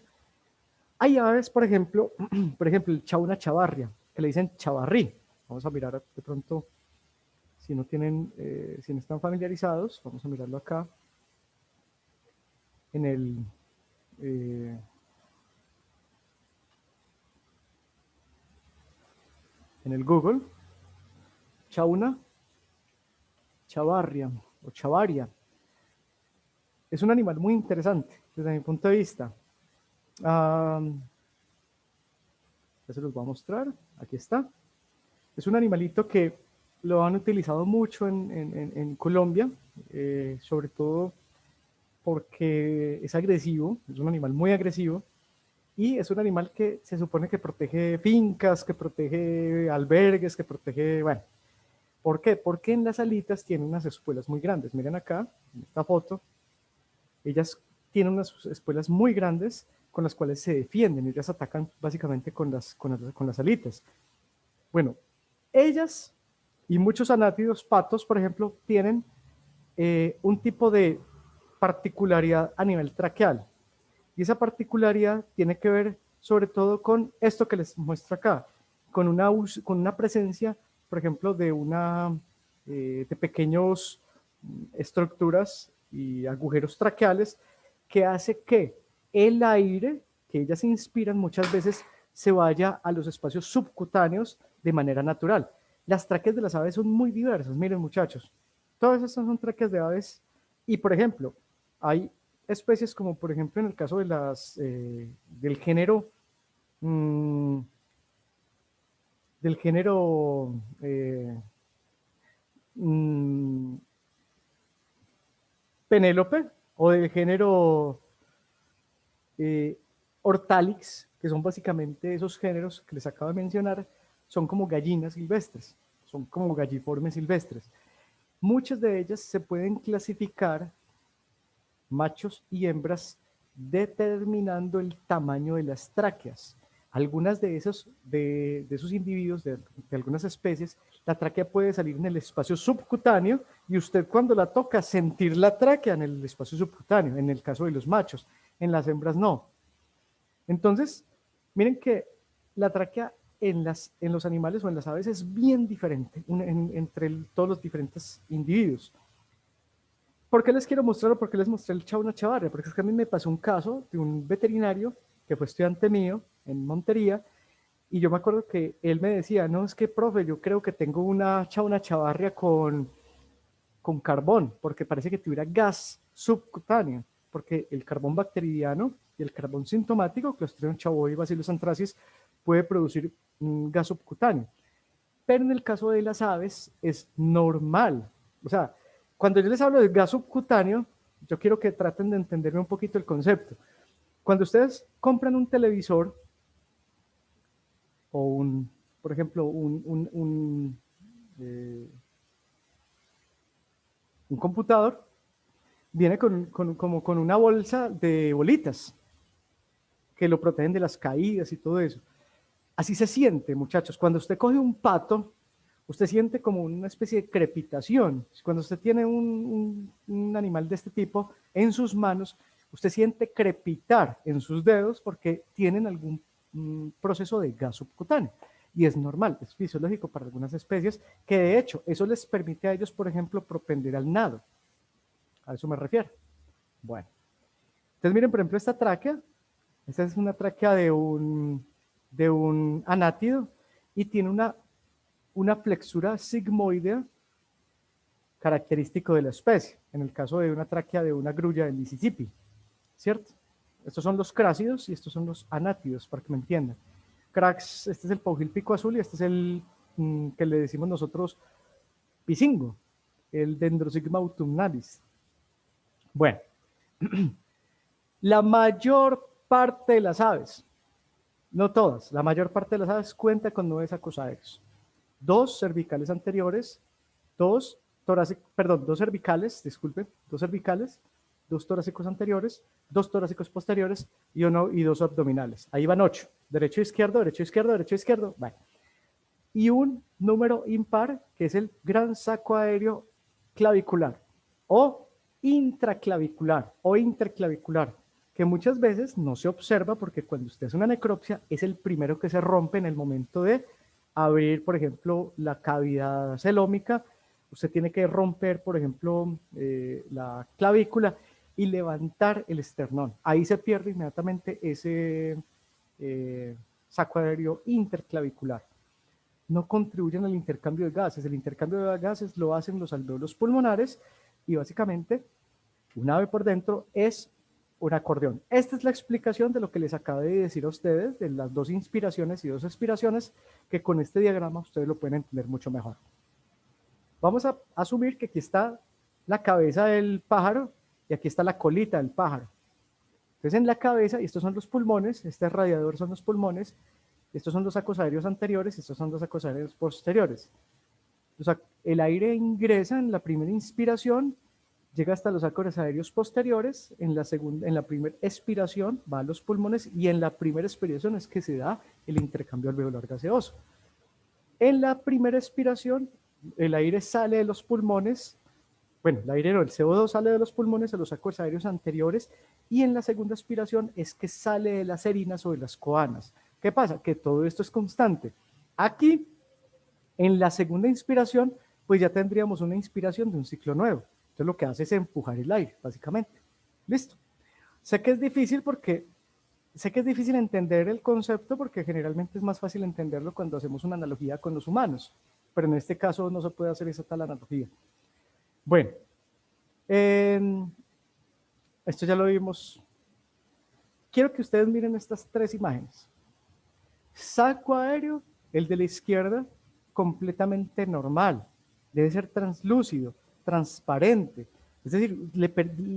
Hay aves, por ejemplo, el chauna chavarria, que le dicen chavarrí. Vamos a mirar de pronto, si no tienen, si no están familiarizados, vamos a mirarlo acá en el Google. Chauna chavarria o chavaria. Es un animal muy interesante desde mi punto de vista. Ya se los voy a mostrar. Aquí está. Es un animalito que lo han utilizado mucho en Colombia, sobre todo porque es agresivo, es un animal muy agresivo y es un animal que se supone que protege fincas, que protege albergues, que protege, bueno. ¿Por qué? Porque en las alitas tiene unas espuelas muy grandes. Miren acá, en esta foto, ellas tienen unas espuelas muy grandes con las cuales se defienden. Ellas atacan básicamente con las alitas. Bueno, ellas y muchos anátidos, patos, por ejemplo, tienen un tipo de particularidad a nivel traqueal. Y esa particularidad tiene que ver sobre todo con esto que les muestro acá, con una presencia, por ejemplo, de pequeños estructuras y agujeros traqueales que hace que el aire que ellas inspiran muchas veces se vaya a los espacios subcutáneos de manera natural. Las tráqueas de las aves son muy diversas, miren muchachos, todas estas son tráqueas de aves y por ejemplo, hay especies como por ejemplo en el caso de del género mmm, Penélope o del género Hortalix, que son básicamente esos géneros que les acabo de mencionar, son como gallinas silvestres, son como galliformes silvestres. Muchas de ellas se pueden clasificar machos y hembras determinando el tamaño de las tráqueas. Algunas de esos individuos, de algunas especies, la tráquea puede salir en el espacio subcutáneo y usted cuando la toca sentir la tráquea en el espacio subcutáneo, en el caso de los machos, en las hembras no. Entonces, miren que la tráquea en los animales o en las aves es bien diferente entre todos los diferentes individuos. ¿Por qué les quiero mostrar o por qué les mostré el chauna chavarria? Porque es que a mí me pasó un caso de un veterinario que fue estudiante mío en Montería y yo me acuerdo que él me decía, no, es que profe, yo creo que tengo una chauna chavarria con carbón, porque parece que tuviera gas subcutáneo, porque el carbón bacteriano y el carbón sintomático, Clostridium chavoi y Bacillus anthracis, puede producir un gas subcutáneo. Pero en el caso de las aves es normal. O sea, cuando yo les hablo de gas subcutáneo, yo quiero que traten de entenderme un poquito el concepto. Cuando ustedes compran un televisor o por ejemplo, un computador, viene como con una bolsa de bolitas que lo protegen de las caídas y todo eso. Así se siente, muchachos. Cuando usted coge un pato, usted siente como una especie de crepitación. Cuando usted tiene un animal de este tipo en sus manos, usted siente crepitar en sus dedos porque tienen algún proceso de gas subcutáneo. Y es normal, es fisiológico para algunas especies, que de hecho eso les permite a ellos, por ejemplo, propender al nado. A eso me refiero. Bueno, entonces miren, por ejemplo, esta tráquea. Esta es una tráquea de un anátido y tiene una flexura sigmoidea característico de la especie, en el caso de una tráquea de una grulla de Mississippi, ¿cierto? Estos son los crácidos y estos son los anátidos, para que me entiendan. Cracks, este es el paujil pico azul y este es el que le decimos nosotros picingo, el Dendrosigma autumnalis. Bueno, la mayor parte de las aves, no todas, la mayor parte de las aves cuenta con 9 sacos aéreos. 2 cervicales anteriores, 2 cervicales, disculpe, 2 cervicales, 2 torácicos anteriores, 2 torácicos posteriores y 2 abdominales. Ahí van 8. Derecho, izquierdo, derecho, izquierdo, derecho, izquierdo. Bueno. Y un número impar, que es el gran saco aéreo clavicular o intraclavicular o interclavicular, que muchas veces no se observa porque cuando usted hace una necropsia es el primero que se rompe en el momento de abrir, por ejemplo, la cavidad celómica. Usted tiene que romper, por ejemplo, la clavícula y levantar el esternón. Ahí se pierde inmediatamente ese saco aéreo interclavicular. No contribuyen al intercambio de gases. El intercambio de gases lo hacen los alvéolos pulmonares y básicamente un ave por dentro es un acordeón. Esta es la explicación de lo que les acabo de decir a ustedes, de las 2 inspiraciones y 2 expiraciones, que con este diagrama ustedes lo pueden entender mucho mejor. Vamos a asumir que aquí está la cabeza del pájaro y aquí está la colita del pájaro. Entonces en la cabeza, y estos son los pulmones, este radiador son los pulmones, estos son los sacos aéreos anteriores, estos son los sacos aéreos posteriores. O sea, el aire ingresa en la primera inspiración, llega hasta los sacos aéreos posteriores, en la primera expiración va a los pulmones y en la primera expiración es que se da el intercambio alveolar gaseoso. En la primera expiración, el aire sale de los pulmones, bueno, el aire no, el CO2 sale de los pulmones a los sacos aéreos anteriores y en la segunda expiración es que sale de las erinas o de las coanas. ¿Qué pasa? Que todo esto es constante. Aquí, en la segunda inspiración, pues ya tendríamos una inspiración de un ciclo nuevo. Entonces lo que hace es empujar el aire, básicamente. Listo. Sé que es difícil entender el concepto porque generalmente es más fácil entenderlo cuando hacemos una analogía con los humanos, pero en este caso no se puede hacer esa tal analogía. Bueno, esto ya lo vimos. Quiero que ustedes miren estas 3 imágenes. Saco aéreo, el de la izquierda, completamente normal. Debe ser translúcido, transparente. Es decir,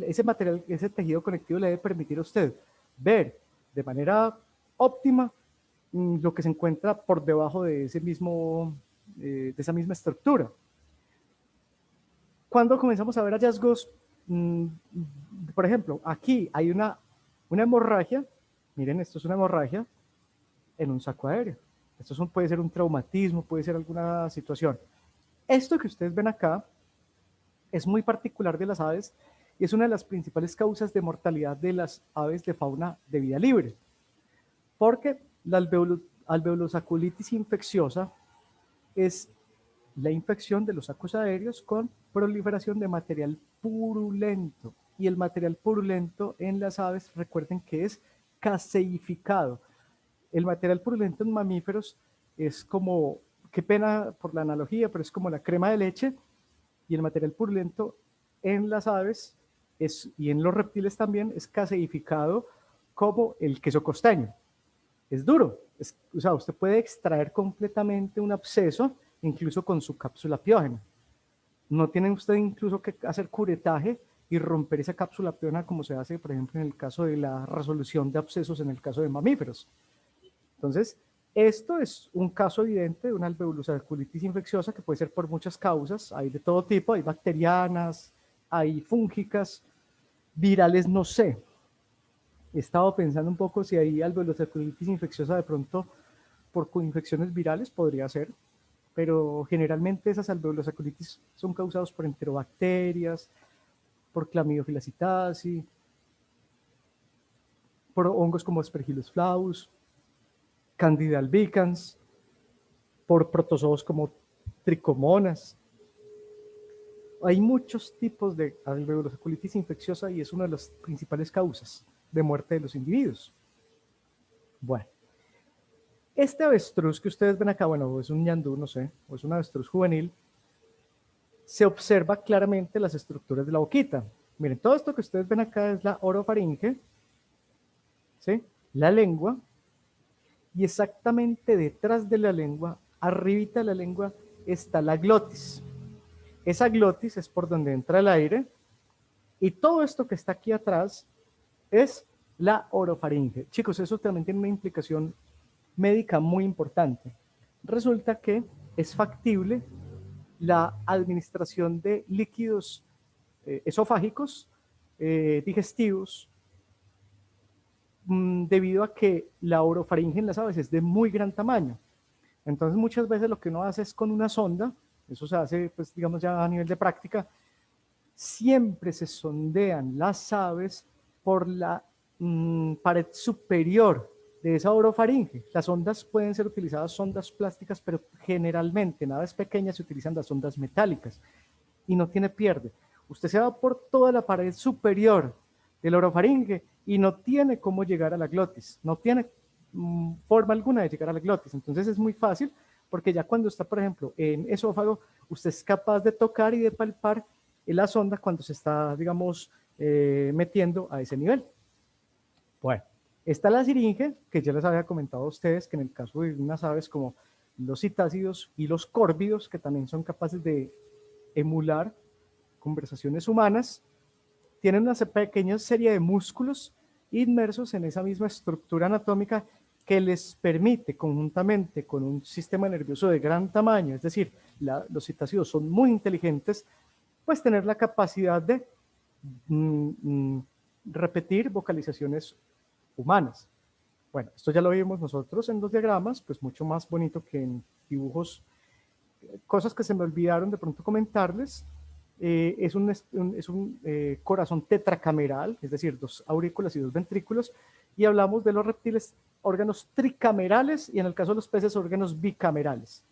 ese material, ese tejido conectivo le debe permitir a usted ver de manera óptima lo que se encuentra por debajo de esa misma estructura. Cuando comenzamos a ver hallazgos, por ejemplo, aquí hay una hemorragia. Miren, esto es una hemorragia en un saco aéreo. Esto puede ser un traumatismo, puede ser alguna situación. Esto que ustedes ven acá es muy particular de las aves y es una de las principales causas de mortalidad de las aves de fauna de vida libre. Porque la alveolosaculitis infecciosa es la infección de los sacos aéreos con proliferación de material purulento. Y el material purulento en las aves, recuerden que es caseificado. El material purulento en mamíferos es como, qué pena por la analogía, pero es como la crema de leche, y el material purulento en las aves y en los reptiles también es caseificado como el queso costeño. Es duro, o sea, usted puede extraer completamente un absceso incluso con su cápsula piógena. No tiene usted incluso que hacer curetaje y romper esa cápsula piógena como se hace, por ejemplo, en el caso de la resolución de abscesos en el caso de mamíferos. Entonces, esto es un caso evidente de una alveolosaculitis infecciosa que puede ser por muchas causas. Hay de todo tipo, hay bacterianas, hay fúngicas, virales, no sé. He estado pensando un poco si hay alveolosaculitis infecciosa de pronto por coinfecciones virales, podría ser, pero generalmente esas alveolosaculitis son causadas por enterobacterias, por Chlamydophilacitasi, por hongos como Aspergillus flavus, Candida albicans, por protozoos como tricomonas. Hay muchos tipos de alveolosaculitis infecciosa y es una de las principales causas de muerte de los individuos. Bueno, este avestruz que ustedes ven acá, bueno, es un ñandú, no sé, o es un avestruz juvenil, se observa claramente las estructuras de la boquita. Miren, todo esto que ustedes ven acá es la orofaringe, ¿sí? La lengua, y exactamente detrás de la lengua, arribita de la lengua, está la glotis. esa glotis es por donde entra el aire y todo esto que está aquí atrás es la orofaringe. Chicos, eso también tiene una implicación médica muy importante. Resulta que es factible la administración de líquidos esofágicos, digestivos, debido a que la orofaringe en las aves es de muy gran tamaño. Entonces muchas veces lo que uno hace es con una sonda, eso se hace pues digamos ya a nivel de práctica, siempre se sondean las aves por la pared superior de esa orofaringe. Las ondas pueden ser utilizadas sondas plásticas, pero generalmente en aves pequeñas se utilizan las ondas metálicas y no tiene pierde. Usted se va por toda la pared superior del orofaringe y no tiene cómo llegar a la glotis, no tiene forma alguna de llegar a la glotis. Entonces es muy fácil porque ya cuando está, por ejemplo, en esófago, usted es capaz de tocar y de palpar la sonda cuando se está, digamos, metiendo a ese nivel. Bueno, está la siringe, que ya les había comentado a ustedes, que en el caso de unas aves como los citácidos y los córvidos, que también son capaces de emular conversaciones humanas, tienen una pequeña serie de músculos inmersos en esa misma estructura anatómica que les permite, conjuntamente con un sistema nervioso de gran tamaño, es decir, los citácidos son muy inteligentes, pues tener la capacidad de repetir vocalizaciones humanas. Bueno, esto ya lo vimos nosotros en los diagramas, pues mucho más bonito que en dibujos. Cosas que se me olvidaron de pronto comentarles, es un corazón tetracameral, es decir, 2 aurículas y 2 ventrículos, y hablamos de los reptiles órganos tricamerales y en el caso de los peces órganos bicamerales.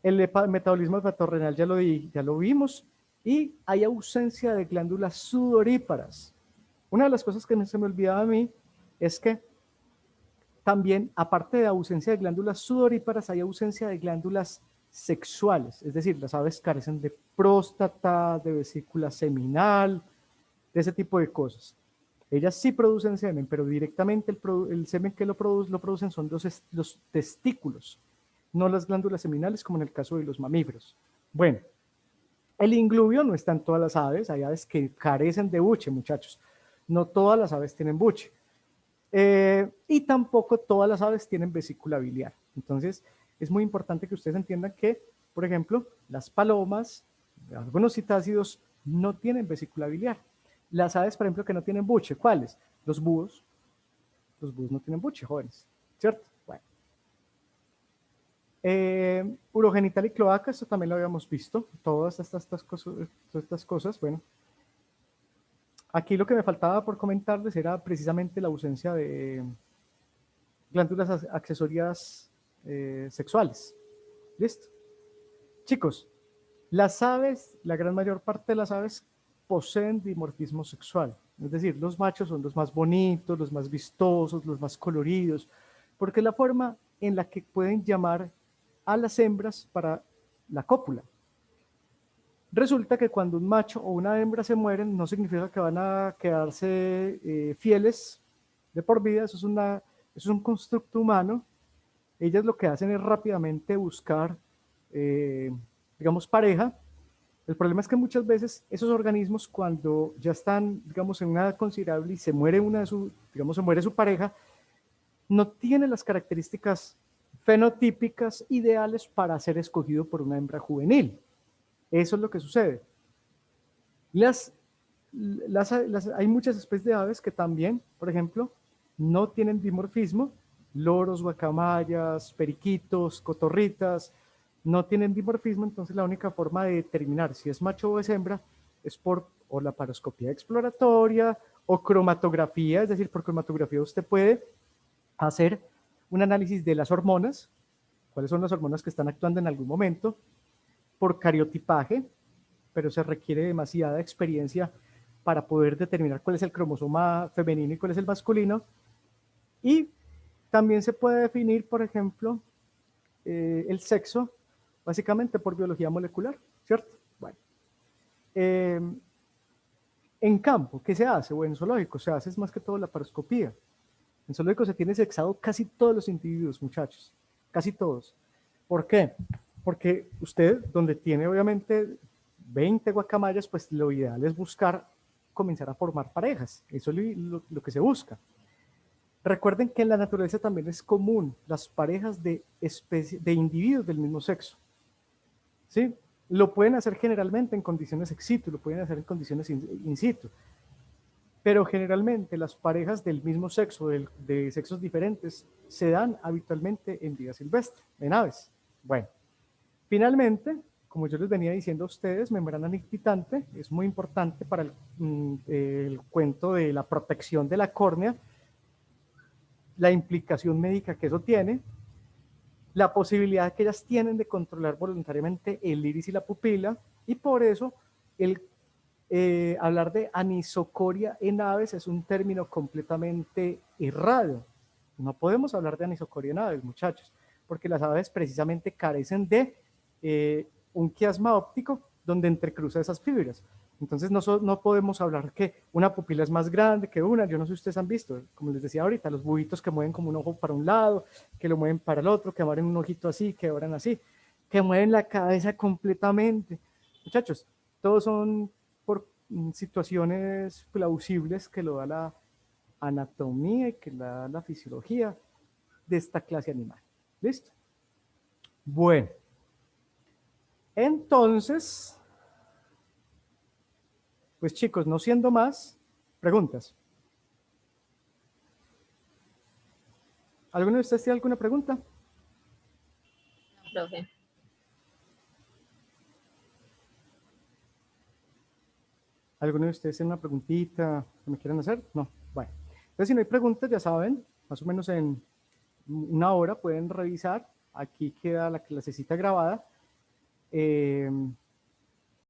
El metabolismo hepatorrenal ya lo vimos y hay ausencia de glándulas sudoríparas. Una de las cosas que se me olvidaba a mí es que también, aparte de ausencia de glándulas sudoríparas, hay ausencia de glándulas sexuales, es decir, las aves carecen de próstata, de vesícula seminal, de ese tipo de cosas. Ellas sí producen semen, pero directamente el semen que lo producen son los testículos, no las glándulas seminales como en el caso de los mamíferos. Bueno, el inglubio no está en todas las aves, hay aves que carecen de buche, muchachos. No todas las aves tienen buche. Y tampoco todas las aves tienen vesícula biliar. Entonces, es muy importante que ustedes entiendan que, por ejemplo, las palomas, algunos citácidos no tienen vesícula biliar. Las aves, por ejemplo, que no tienen buche, ¿cuáles? Los búhos. Los búhos no tienen buche, jóvenes, ¿cierto? Bueno. Urogenital y cloaca, esto también lo habíamos visto, todas estas cosas, bueno. Aquí lo que me faltaba por comentarles era precisamente la ausencia de glándulas accesorias sexuales. ¿Listo? Chicos, las aves, la gran mayor parte de las aves poseen dimorfismo sexual. Es decir, los machos son los más bonitos, los más vistosos, los más coloridos, porque es la forma en la que pueden llamar a las hembras para la cópula. Resulta que cuando un macho o una hembra se mueren, no significa que van a quedarse fieles de por vida, eso es un constructo humano. Ellas lo que hacen es rápidamente buscar, digamos, pareja. El problema es que muchas veces esos organismos, cuando ya están, digamos, en una edad considerable y se muere se muere su pareja, no tienen las características fenotípicas ideales para ser escogido por una hembra juvenil. Eso es lo que sucede. Hay muchas especies de aves que también, por ejemplo, no tienen dimorfismo. Loros, guacamayas, periquitos, cotorritas, no tienen dimorfismo. Entonces la única forma de determinar si es macho o es hembra es por o la paroscopía exploratoria o cromatografía. Es decir, por cromatografía usted puede hacer un análisis de las hormonas, cuáles son las hormonas que están actuando en algún momento, por cariotipaje, pero se requiere demasiada experiencia para poder determinar cuál es el cromosoma femenino y cuál es el masculino. Y también se puede definir, por ejemplo, el sexo, básicamente por biología molecular, ¿cierto? Bueno. En campo, ¿qué se hace? O en zoológico se hace es más que todo la paroscopía. En zoológico se tiene sexado casi todos los individuos, muchachos, casi todos. ¿Por qué? Porque usted, donde tiene obviamente 20 guacamayas, pues lo ideal es buscar comenzar a formar parejas. Eso es lo que se busca. Recuerden que en la naturaleza también es común las parejas de individuos del mismo sexo. ¿Sí? Lo pueden hacer generalmente en condiciones ex situ, lo pueden hacer en condiciones in situ. Pero generalmente las parejas del mismo sexo, de sexos diferentes, se dan habitualmente en vida silvestre, en aves. Bueno, finalmente, como yo les venía diciendo a ustedes, membrana nictitante es muy importante para el cuento de la protección de la córnea, la implicación médica que eso tiene, la posibilidad que ellas tienen de controlar voluntariamente el iris y la pupila, y por eso hablar de anisocoria en aves es un término completamente errado. No podemos hablar de anisocoria en aves, muchachos, porque las aves precisamente carecen de un quiasma óptico donde entrecruza esas fibras. Entonces no podemos hablar que una pupila es más grande que una. Yo no sé si ustedes han visto, como les decía ahorita, los buitos que mueven como un ojo para un lado, que lo mueven para el otro, que abren un ojito así, que abran así, que mueven la cabeza completamente. Muchachos, todos son por situaciones plausibles que lo da la anatomía y que lo da la fisiología de esta clase animal. ¿Listo? Bueno. Entonces, pues chicos, no siendo más, preguntas. ¿Alguno de ustedes tiene alguna pregunta? No, profe. ¿Alguno de ustedes tiene una preguntita que me quieran hacer? No. Bueno, entonces si no hay preguntas, ya saben, más o menos en una hora pueden revisar. Aquí queda la clasecita grabada.